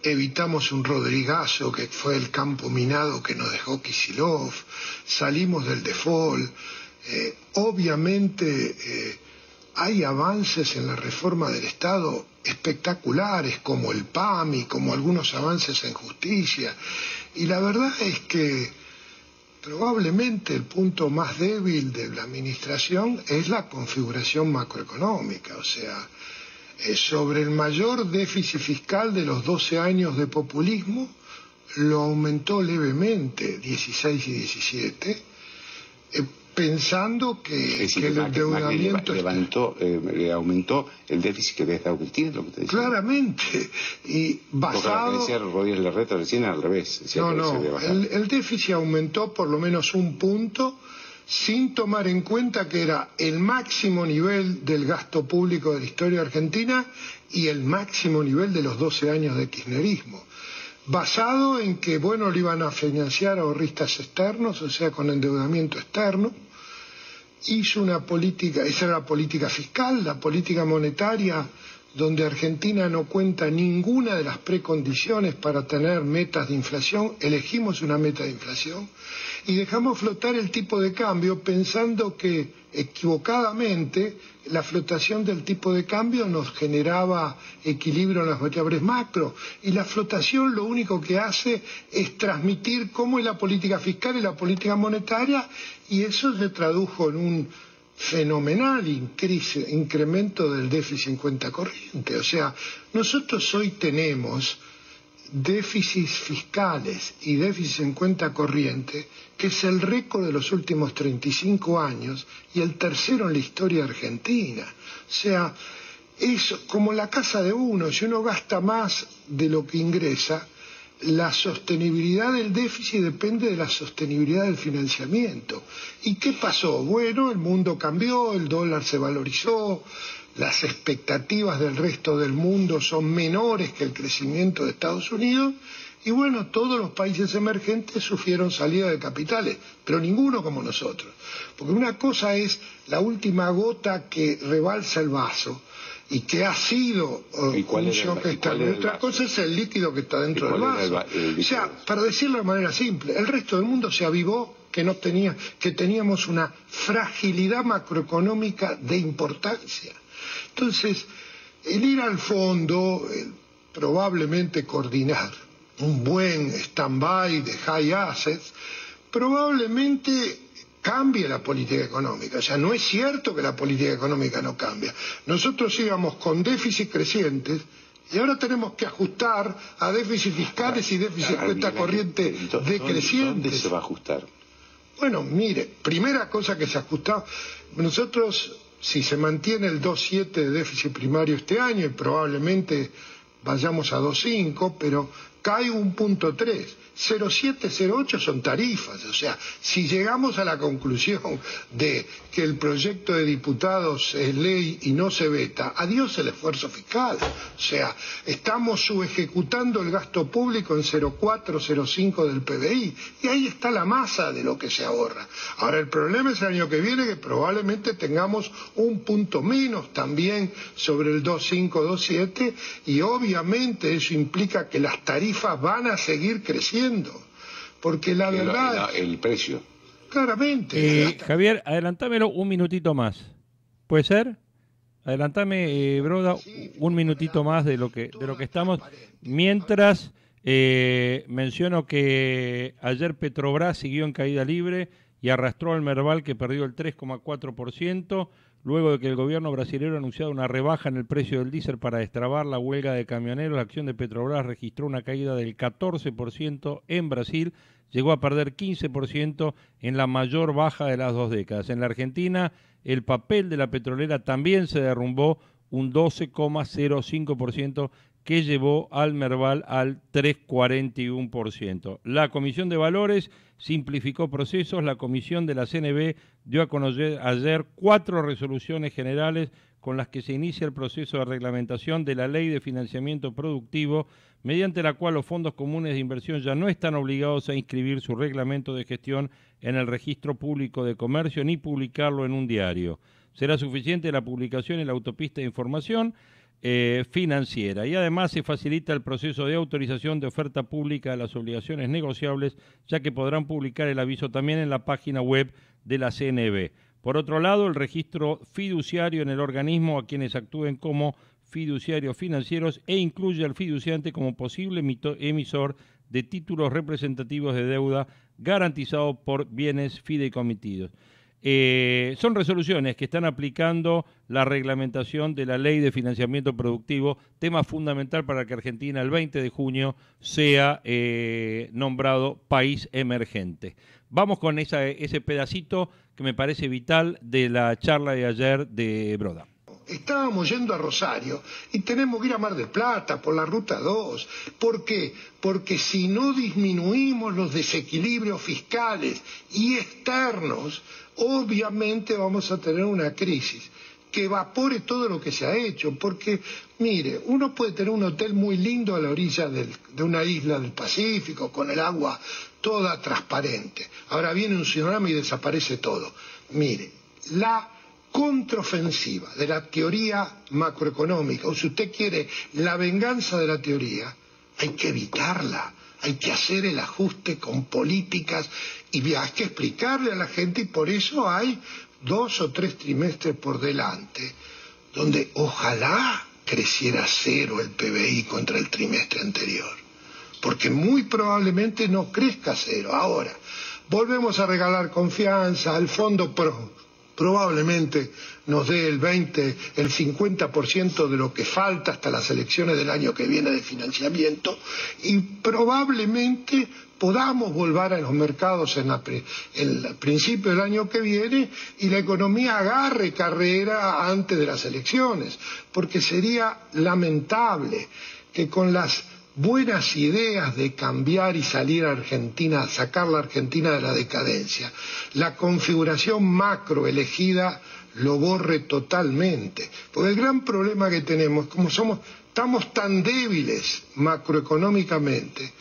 evitamos un Rodrigazo que fue el campo minado que nos dejó Kicillof, salimos del default. Obviamente hay avances en la reforma del Estado espectaculares, como el PAMI, como algunos avances en justicia, y la verdad es que probablemente el punto más débil de la administración es la configuración macroeconómica, o sea, sobre el mayor déficit fiscal de los 12 años de populismo, lo aumentó levemente, 16 y 17, pensando que el endeudamiento... le aumentó el déficit que había estado Cristina, es lo que te decía. Claramente, y basado... Porque decía Rodríguez Larreta recién al revés. El déficit aumentó por lo menos un punto, sin tomar en cuenta que era el máximo nivel del gasto público de la historia argentina y el máximo nivel de los 12 años de kirchnerismo. Basado en que, bueno, lo iban a financiar ahorristas externos, o sea, con endeudamiento externo. Hizo una política, esa era la política fiscal, la política monetaria, donde Argentina no cuenta ninguna de las precondiciones para tener metas de inflación, elegimos una meta de inflación y dejamos flotar el tipo de cambio pensando que equivocadamente la flotación del tipo de cambio nos generaba equilibrio en las variables macro, y la flotación lo único que hace es transmitir cómo es la política fiscal y la política monetaria, y eso se tradujo en un fenomenal incremento del déficit en cuenta corriente. O sea, nosotros hoy tenemos déficits fiscales y déficit en cuenta corriente, que es el récord de los últimos 35 años y el tercero en la historia argentina. O sea, es como la casa de uno, si uno gasta más de lo que ingresa, la sostenibilidad del déficit depende de la sostenibilidad del financiamiento. ¿Y qué pasó? Bueno, el mundo cambió, el dólar se valorizó, las expectativas del resto del mundo son menores que el crecimiento de Estados Unidos, y bueno, todos los países emergentes sufrieron salida de capitales, pero ninguno como nosotros. Porque una cosa es la última gota que rebalsa el vaso, y que ha sido un shock externo. Otra cosa es el líquido que está dentro del vaso. O sea, para decirlo de manera simple, el resto del mundo se avivó que teníamos una fragilidad macroeconómica de importancia. Entonces, el ir al fondo, probablemente coordinar un buen stand-by de high assets, probablemente cambie la política económica. O sea, no es cierto que la política económica no cambia. Nosotros íbamos con déficit crecientes y ahora tenemos que ajustar a déficit fiscales y déficit de cuenta corriente decrecientes. ¿Dónde se va a ajustar? Bueno, mire, primera cosa que se ajustaba, nosotros, si se mantiene el 2,7 de déficit primario este año, y probablemente vayamos a 2,5, pero cae 1,3. 0,7, 0,8 son tarifas. O sea, si llegamos a la conclusión de que el proyecto de diputados es ley y no se veta, adiós el esfuerzo fiscal. O sea, estamos subejecutando el gasto público en 0,4, 0,5 del PBI, y ahí está la masa de lo que se ahorra. Ahora, el problema es el año que viene, que probablemente tengamos un punto menos también sobre el 2,5, 2,7, y obviamente eso implica que las tarifas van a seguir creciendo. Porque la verdad... El precio. Claramente. Javier, adelantámelo un minutito más. ¿Puede ser? Adelantame, Broda, un minutito más de lo que estamos. Mientras menciono que ayer Petrobras siguió en caída libre y arrastró al Merval, que perdió el 3,4%, luego de que el gobierno brasileño ha anunciado una rebaja en el precio del diésel para destrabar la huelga de camioneros. La acción de Petrobras registró una caída del 14% en Brasil, llegó a perder 15% en la mayor baja de las 2 décadas. En la Argentina, el papel de la petrolera también se derrumbó un 12,05%, que llevó al Merval al 3,41%. La Comisión de Valores simplificó procesos. La Comisión de la CNB dio a conocer ayer 4 resoluciones generales con las que se inicia el proceso de reglamentación de la Ley de Financiamiento Productivo, mediante la cual los fondos comunes de inversión ya no están obligados a inscribir su reglamento de gestión en el Registro Público de Comercio ni publicarlo en un diario. Será suficiente la publicación en la autopista de información financiera, y además se facilita el proceso de autorización de oferta pública de las obligaciones negociables, ya que podrán publicar el aviso también en la página web de la CNB. Por otro lado, el registro fiduciario en el organismo a quienes actúen como fiduciarios financieros, e incluye al fiduciante como posible emisor de títulos representativos de deuda garantizados por bienes fideicommitidos. Son resoluciones que están aplicando la reglamentación de la Ley de Financiamiento Productivo, tema fundamental para que Argentina el 20 de junio sea nombrado país emergente. Vamos con ese pedacito que me parece vital de la charla de ayer de Broda. Estábamos yendo a Rosario y tenemos que ir a Mar del Plata por la Ruta 2. ¿Por qué? Porque si no disminuimos los desequilibrios fiscales y externos, obviamente vamos a tener una crisis que evapore todo lo que se ha hecho. Porque, mire, uno puede tener un hotel muy lindo a la orilla de una isla del Pacífico, con el agua toda transparente. Ahora viene un tsunami y desaparece todo. Mire, la contraofensiva de la teoría macroeconómica, o si usted quiere, la venganza de la teoría, hay que evitarla, hay que hacer el ajuste con políticas y hay que explicarle a la gente, y por eso hay 2 o 3 trimestres por delante, donde ojalá creciera 0 el PBI contra el trimestre anterior, porque muy probablemente no crezca 0. Ahora, volvemos a regalar confianza al Fondo probablemente nos dé el 50% de lo que falta hasta las elecciones del año que viene de financiamiento, y probablemente podamos volver a los mercados en el principio del año que viene y la economía agarre carrera antes de las elecciones, porque sería lamentable que con las buenas ideas de cambiar y salir a Argentina, sacar la Argentina de la decadencia, la configuración macro elegida lo borre totalmente. Porque el gran problema que tenemos, como estamos tan débiles macroeconómicamente,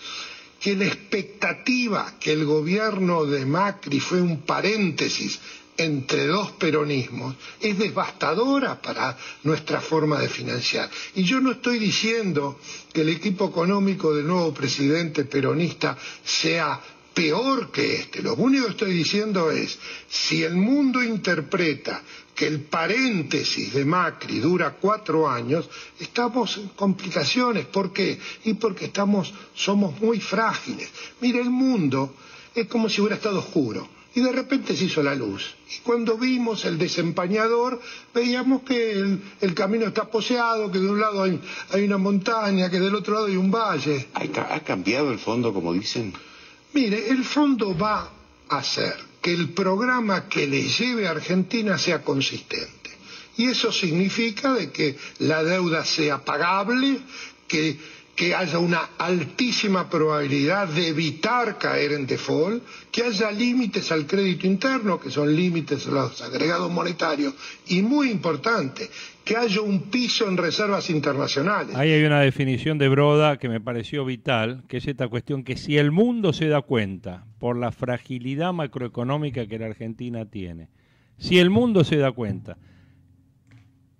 que la expectativa que el gobierno de Macri fue un paréntesis entre 2 peronismos es devastadora para nuestra forma de financiar. Y yo no estoy diciendo que el equipo económico del nuevo presidente peronista sea peor que este. Lo único que estoy diciendo es, si el mundo interpreta que el paréntesis de Macri dura 4 años, estamos en complicaciones. ¿Por qué? Y porque somos muy frágiles. Mire, el mundo es como si hubiera estado oscuro y de repente se hizo la luz. Y cuando vimos el desempañador, veíamos que el camino está poseado, que de un lado hay una montaña, que del otro lado hay un valle. ¿Ha cambiado el fondo, como dicen? Mire, el fondo va a hacer que el programa que le lleve a Argentina sea consistente. Y eso significa de que la deuda sea pagable, que haya una altísima probabilidad de evitar caer en default, que haya límites al crédito interno, que son límites a los agregados monetarios, y muy importante, que haya un piso en reservas internacionales. Ahí hay una definición de Broda que me pareció vital, que es esta cuestión que si el mundo se da cuenta, por la fragilidad macroeconómica que la Argentina tiene, si el mundo se da cuenta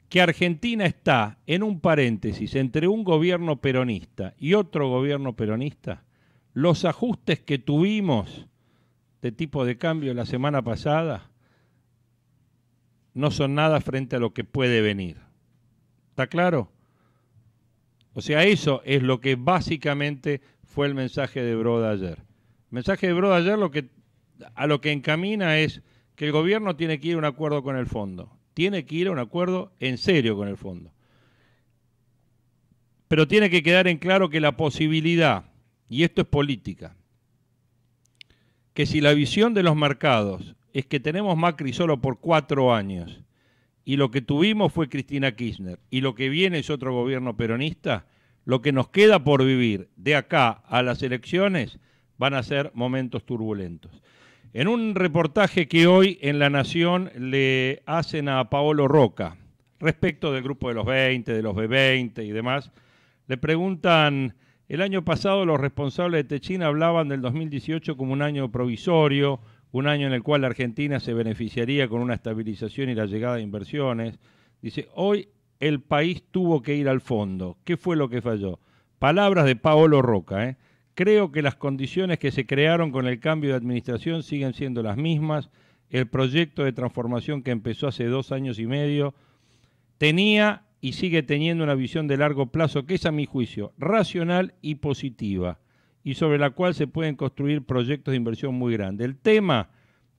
que Argentina está en un paréntesis entre un gobierno peronista y otro gobierno peronista, los ajustes que tuvimos de tipo de cambio la semana pasada no son nada frente a lo que puede venir. ¿Está claro? O sea, eso es lo que básicamente fue el mensaje de Broda ayer. El mensaje de Broda ayer a lo que encamina es que el gobierno tiene que ir a un acuerdo con el fondo. Tiene que ir a un acuerdo en serio con el fondo. Pero tiene que quedar en claro que la posibilidad, y esto es política, que si la visión de los mercados es que tenemos Macri solo por 4 años y lo que tuvimos fue Cristina Kirchner y lo que viene es otro gobierno peronista, lo que nos queda por vivir de acá a las elecciones van a ser momentos turbulentos. En un reportaje que hoy en La Nación le hacen a Paolo Roca, respecto del grupo de los 20, de los B20 y demás, le preguntan, el año pasado los responsables de Techin hablaban del 2018 como un año provisorio, un año en el cual la Argentina se beneficiaría con una estabilización y la llegada de inversiones. Dice, hoy el país tuvo que ir al fondo. ¿Qué fue lo que falló? Palabras de Paolo Roca, Creo que las condiciones que se crearon con el cambio de administración siguen siendo las mismas. El proyecto de transformación que empezó hace 2 años y medio tenía y sigue teniendo una visión de largo plazo que es, a mi juicio, racional y positiva. y sobre la cual se pueden construir proyectos de inversión muy grandes. El tema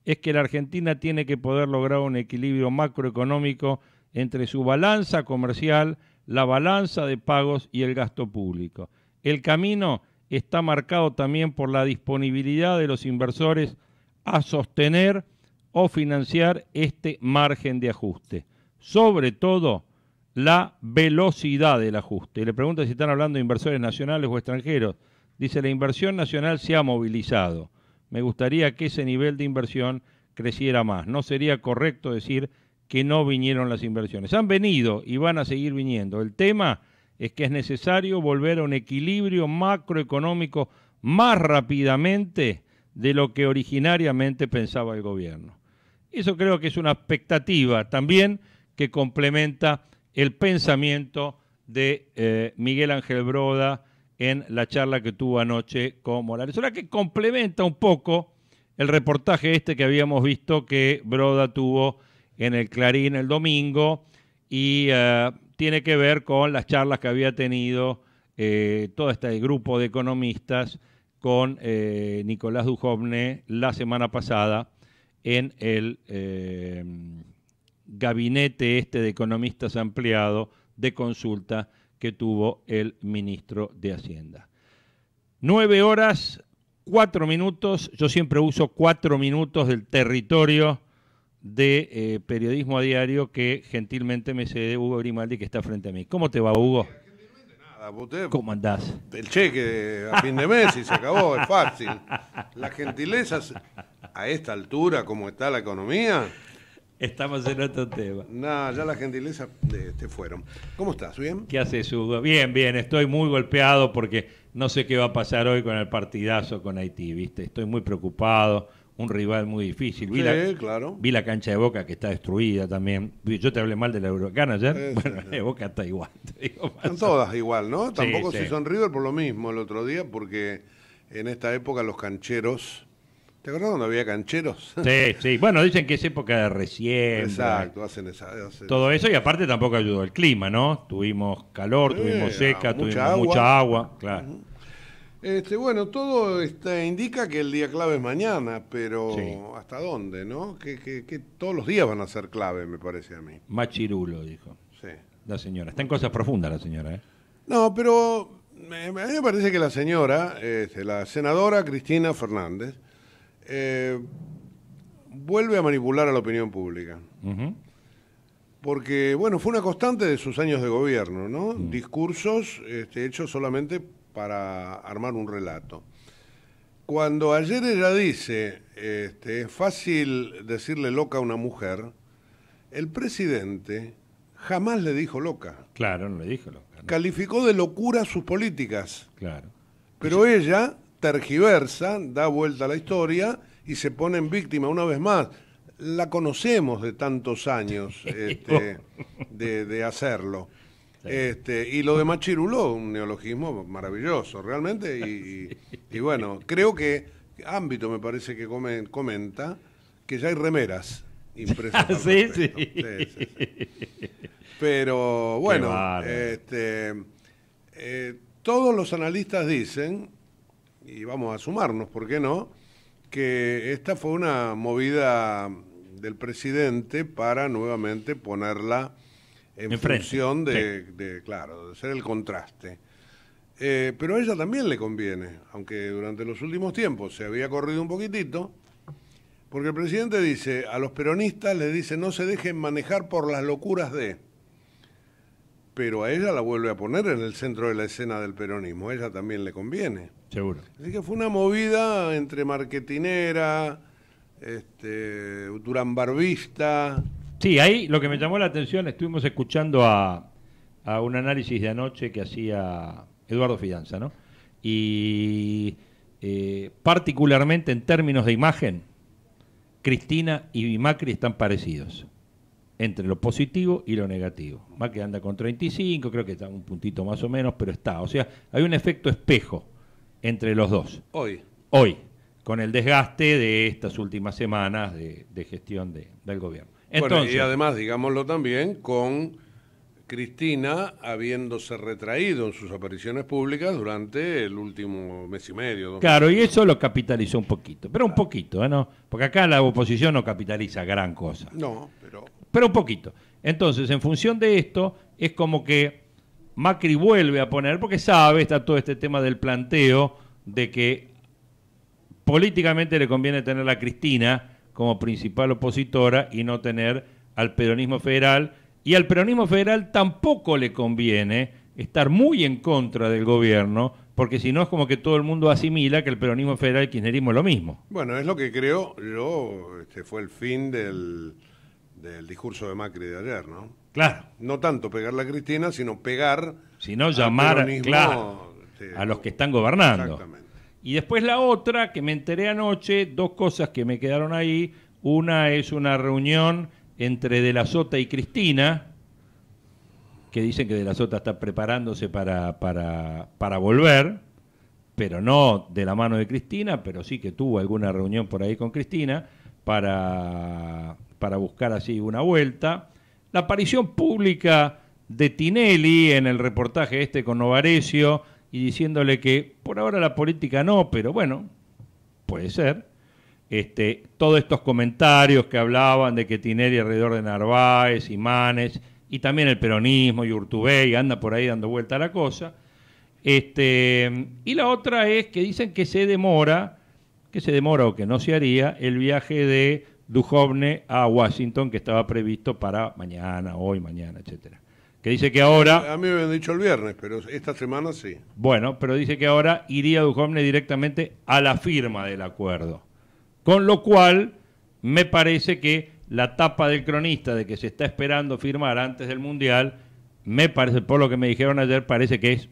es que la Argentina tiene que poder lograr un equilibrio macroeconómico entre su balanza comercial, la balanza de pagos y el gasto público. El camino está marcado también por la disponibilidad de los inversores a sostener o financiar este margen de ajuste. Sobre todo, la velocidad del ajuste. Y le pregunta si están hablando de inversores nacionales o extranjeros. Dice, la inversión nacional se ha movilizado. Me gustaría que ese nivel de inversión creciera más. No sería correcto decir que no vinieron las inversiones. Han venido y van a seguir viniendo. El tema es que es necesario volver a un equilibrio macroeconómico más rápidamente de lo que originariamente pensaba el gobierno. Eso creo que es una expectativa también que complementa el pensamiento de Miguel Ángel Broda en la charla que tuvo anoche con Morales. Ahora que complementa un poco el reportaje este que habíamos visto que Broda tuvo en el Clarín el domingo y tiene que ver con las charlas que había tenido todo este grupo de economistas con Nicolás Dujovne la semana pasada en el gabinete este de economistas ampliado de consulta que tuvo el ministro de Hacienda. 9 horas, 4 minutos. Yo siempre uso 4 minutos del territorio de periodismo a diario que gentilmente me cede Hugo Grimaldi, que está frente a mí. ¿Cómo te va, Hugo? Usted, ¿cómo andás? El cheque a fin de mes y se acabó, es fácil. Las gentilezas a esta altura, como está la economía... Estamos en otro tema. No, ya las gentilezas te fueron. ¿Cómo estás? ¿Bien? ¿Qué haces, Hugo? Bien, bien. Estoy muy golpeado porque no sé qué va a pasar hoy con el partidazo con Haití, ¿viste? Estoy muy preocupado. Un rival muy difícil. Claro. Vi la cancha de Boca que está destruida también. Yo te hablé mal de la Huracán ayer. Bueno, sí. Boca está igual. Están todas igual, ¿no? Sí, Tampoco sí. se hizo en River por lo mismo el otro día, porque en esta época los cancheros... ¿Te acuerdas cuando había cancheros? Sí, sí. Bueno, dicen que es época de resiembra. Exacto, hacen todo eso, y aparte tampoco ayudó el clima, ¿no? Tuvimos calor, tuvimos seca, tuvimos mucha agua, claro. Bueno, todo indica que el día clave es mañana, pero Sí. ¿hasta dónde, no? Que todos los días van a ser clave, me parece a mí. Machirulo, dijo. Sí. La señora. Está en cosas profundas la señora, ¿eh? No, pero a mí me parece que la señora, la senadora Cristina Fernández, vuelve a manipular a la opinión pública. Porque, bueno, fue una constante de sus años de gobierno, ¿no? Discursos hechos solamente para armar un relato. Cuando ayer ella dice, es fácil decirle loca a una mujer, el presidente jamás le dijo loca. Claro, no le dijo loca. ¿no? Calificó de locura sus políticas. Claro. Pero ella tergiversa, da vuelta a la historia y se pone en víctima una vez más. La conocemos de tantos años de hacerlo. Sí. Y lo de Machiruló, un neologismo maravilloso, realmente. Y bueno, creo que Ámbito me parece que comenta que ya hay remeras impresas. Al Sí, respecto. sí. Sí. Pero bueno, todos los analistas dicen, y vamos a sumarnos, ¿por qué no?, que esta fue una movida del presidente para nuevamente ponerla en función de ser el contraste. Pero a ella también le conviene, aunque durante los últimos tiempos se había corrido un poquitito, porque el presidente dice, a los peronistas les dice, no se dejen manejar por las locuras de... Pero a ella la vuelve a poner en el centro de la escena del peronismo, a ella también le conviene. Seguro. Así que fue una movida entre marketinera, durambarbista. Sí, ahí lo que me llamó la atención, estuvimos escuchando a un análisis de anoche que hacía Eduardo Fidanza, ¿no? Y particularmente en términos de imagen, Cristina y Macri están parecidos, entre lo positivo y lo negativo. Macri anda con 35, creo que está un puntito más o menos, pero está. O sea, hay un efecto espejo entre los dos. Hoy, con el desgaste de estas últimas semanas de gestión del gobierno. Entonces, bueno, y además, digámoslo también, con Cristina habiéndose retraído en sus apariciones públicas durante el último mes y medio. Claro, y eso lo capitalizó un poquito, pero un poquito, ¿no? Porque acá la oposición no capitaliza gran cosa. No, pero un poquito. Entonces, en función de esto, es como que Macri vuelve a poner, porque sabe, está todo este tema del planteo de que políticamente le conviene tener a Cristina como principal opositora y no tener al peronismo federal, y al peronismo federal tampoco le conviene estar muy en contra del gobierno, porque si no es como que todo el mundo asimila que el peronismo federal y el kirchnerismo es lo mismo. Bueno, es lo que creo yo, fue el fin del discurso de Macri de ayer, ¿no? Claro. No tanto pegarle a Cristina, sino pegar... Sino llamar, peronismo, claro, a los que están gobernando. Exactamente. Y después la otra, que me enteré anoche, dos cosas que me quedaron ahí. Una es una reunión entre De la Sota y Cristina, que dicen que De la Sota está preparándose para volver, pero no de la mano de Cristina, pero sí que tuvo alguna reunión por ahí con Cristina para buscar así una vuelta. La aparición pública de Tinelli en el reportaje con Novarecio, y diciéndole que por ahora la política no, pero bueno, puede ser. Todos estos comentarios que hablaban de que Tinelli alrededor de Narváez y Manes, y también el peronismo y Urtubey, anda por ahí dando vuelta a la cosa. Y la otra es que dicen que se demora o que no se haría el viaje de Duhovne a Washington, que estaba previsto para hoy, mañana, etcétera. Que dice que ahora... A mí me habían dicho el viernes, pero esta semana sí. Bueno, pero dice que ahora iría Duhovne directamente a la firma del acuerdo. Con lo cual, me parece que la tapa del cronista de que se está esperando firmar antes del Mundial, me parece, por lo que me dijeron ayer, parece que es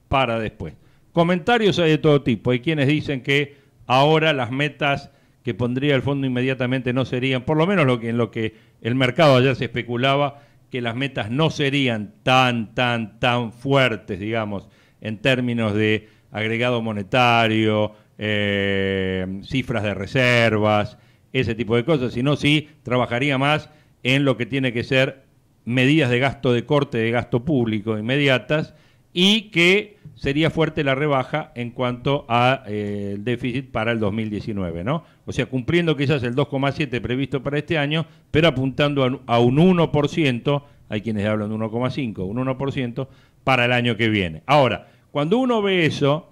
para después. Comentarios hay de todo tipo. Hay quienes dicen que ahora las metas que pondría el fondo inmediatamente no serían, por lo menos en lo que el mercado ayer se especulaba, que las metas no serían tan fuertes, digamos, en términos de agregado monetario, cifras de reservas, ese tipo de cosas, sino sí trabajaría más en lo que tiene que ser medidas de gasto, de corte de gasto público inmediatas, y que sería fuerte la rebaja en cuanto a el déficit para el 2019, ¿no? O sea, cumpliendo quizás el 2,7 previsto para este año, pero apuntando a un 1%, hay quienes hablan de 1,5, un 1% para el año que viene. Ahora, cuando uno ve eso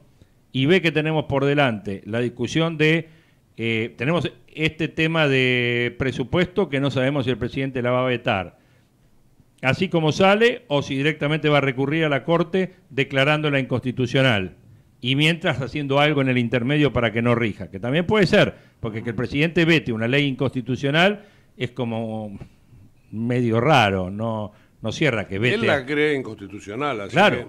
y ve que tenemos por delante la discusión de, tenemos este tema de presupuesto que no sabemos si el presidente la va a vetar, así como sale, o si directamente va a recurrir a la Corte declarándola inconstitucional, y mientras haciendo algo en el intermedio para que no rija, que también puede ser, porque que el presidente vete una ley inconstitucional es como medio raro, no cierra que vete. Él la cree inconstitucional, así claro, que...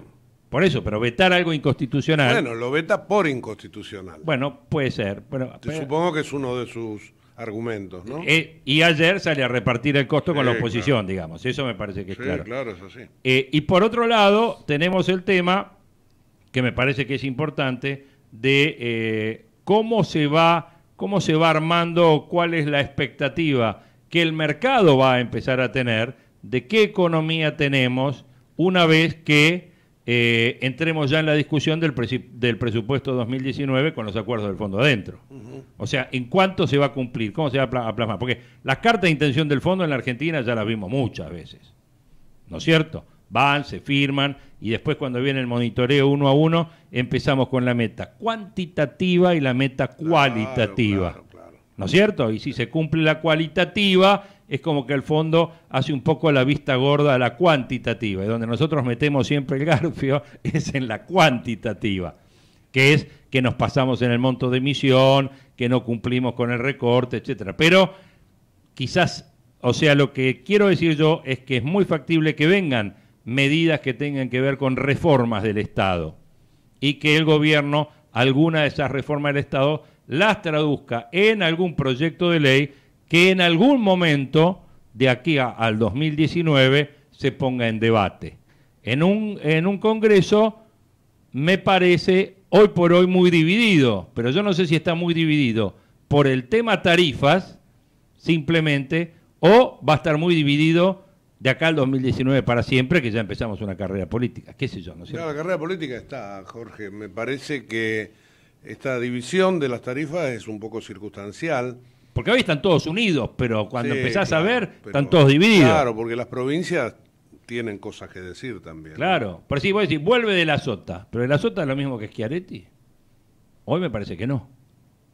por eso, pero vetar algo inconstitucional... Bueno, lo veta por inconstitucional. Bueno, puede ser. Pero supongo que es uno de sus argumentos, ¿no? Y ayer sale a repartir el costo con la oposición, claro, digamos. Eso me parece que es claro. Sí, claro, es así. Y por otro lado, tenemos el tema, que me parece que es importante, de cómo se va armando, cuál es la expectativa que el mercado va a empezar a tener, de qué economía tenemos una vez que entremos ya en la discusión del presupuesto 2019 con los acuerdos del fondo adentro. O sea, ¿en cuánto se va a cumplir? ¿Cómo se va a plasmar? Porque las cartas de intención del fondo en la Argentina ya las vimos muchas veces, ¿no es cierto? Van, se firman, y después cuando viene el monitoreo uno a uno, empezamos con la meta cuantitativa y la meta cualitativa. Claro. ¿No es cierto? Y si se cumple la cualitativa, es como que el fondo hace un poco la vista gorda a la cuantitativa, y donde nosotros metemos siempre el garfio es en la cuantitativa, que es que nos pasamos en el monto de emisión, que no cumplimos con el recorte, etcétera. Pero quizás, o sea, lo que quiero decir yo es que es muy factible que vengan medidas que tengan que ver con reformas del Estado, y que el gobierno, alguna de esas reformas del Estado, las traduzca en algún proyecto de ley que en algún momento, de aquí al 2019, se ponga en debate. En un Congreso, me parece, hoy por hoy muy dividido, pero yo no sé si está muy dividido por el tema tarifas, simplemente, o va a estar muy dividido de acá al 2019 para siempre, que ya empezamos una carrera política, qué sé yo, ¿no es cierto? La carrera política está, Jorge. Me parece que esta división de las tarifas es un poco circunstancial. Porque hoy están todos unidos, pero cuando Sí, empezás claro, a ver, pero- están todos divididos. Claro, porque las provincias tienen cosas que decir también. Claro, pero si vos decís, vuelve de la Sota, pero de la Sota es lo mismo que Schiaretti. Hoy me parece que no.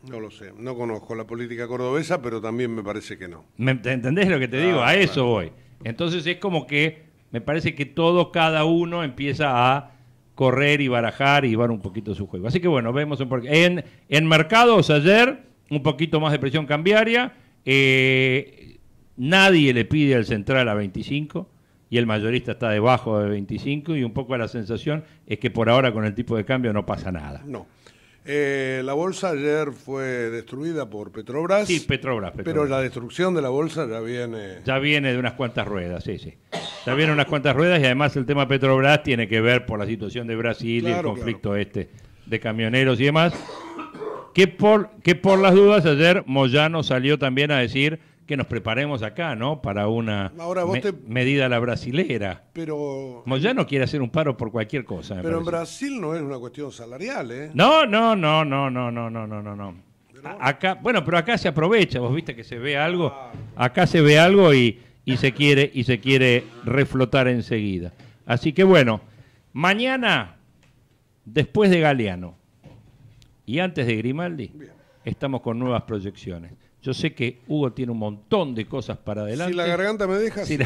No lo sé, no conozco la política cordobesa, pero también me parece que no. ¿Te entendés lo que te digo? A eso voy. Entonces es como que me parece que cada uno empieza a correr y barajar y llevar un poquito su juego. Así que bueno, vemos en mercados ayer un poquito más de presión cambiaria. Nadie le pide al central a 25 y el mayorista está debajo de 25 y un poco la sensación es que por ahora con el tipo de cambio no pasa nada. No. La bolsa ayer fue destruida por Petrobras. Sí, Petrobras. Pero la destrucción de la bolsa ya viene... Ya viene de unas cuantas ruedas, sí. Ya vienen unas cuantas ruedas y además el tema Petrobras tiene que ver por la situación de Brasil y el conflicto de camioneros y demás. Que por las dudas ayer Moyano salió también a decir que nos preparemos acá, ¿no? Para una medida a la brasilera. Pero Moyano quiere hacer un paro por cualquier cosa. Pero en Brasil no es una cuestión salarial, ¿eh? No. Acá, bueno, pero acá se aprovecha, vos viste que se ve algo, acá se ve algo y se quiere reflotar enseguida. Así que bueno, mañana, después de Galeano y antes de Grimaldi, estamos con nuevas proyecciones. Yo sé que Hugo tiene un montón de cosas para adelante. Si la garganta me deja, sí.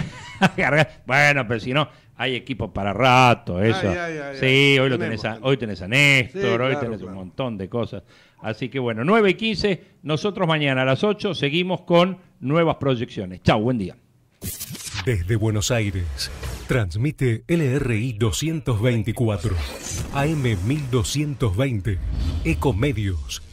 Bueno, pero si no, hay equipo para rato, eso. Sí, hoy tenés a Néstor, Sí, hoy claro, tenés un montón de cosas. Así que bueno, 9:15, nosotros mañana a las 8 seguimos con nuevas proyecciones. Chau, buen día. Desde Buenos Aires, transmite LRI 224, AM 1220, Ecomedios.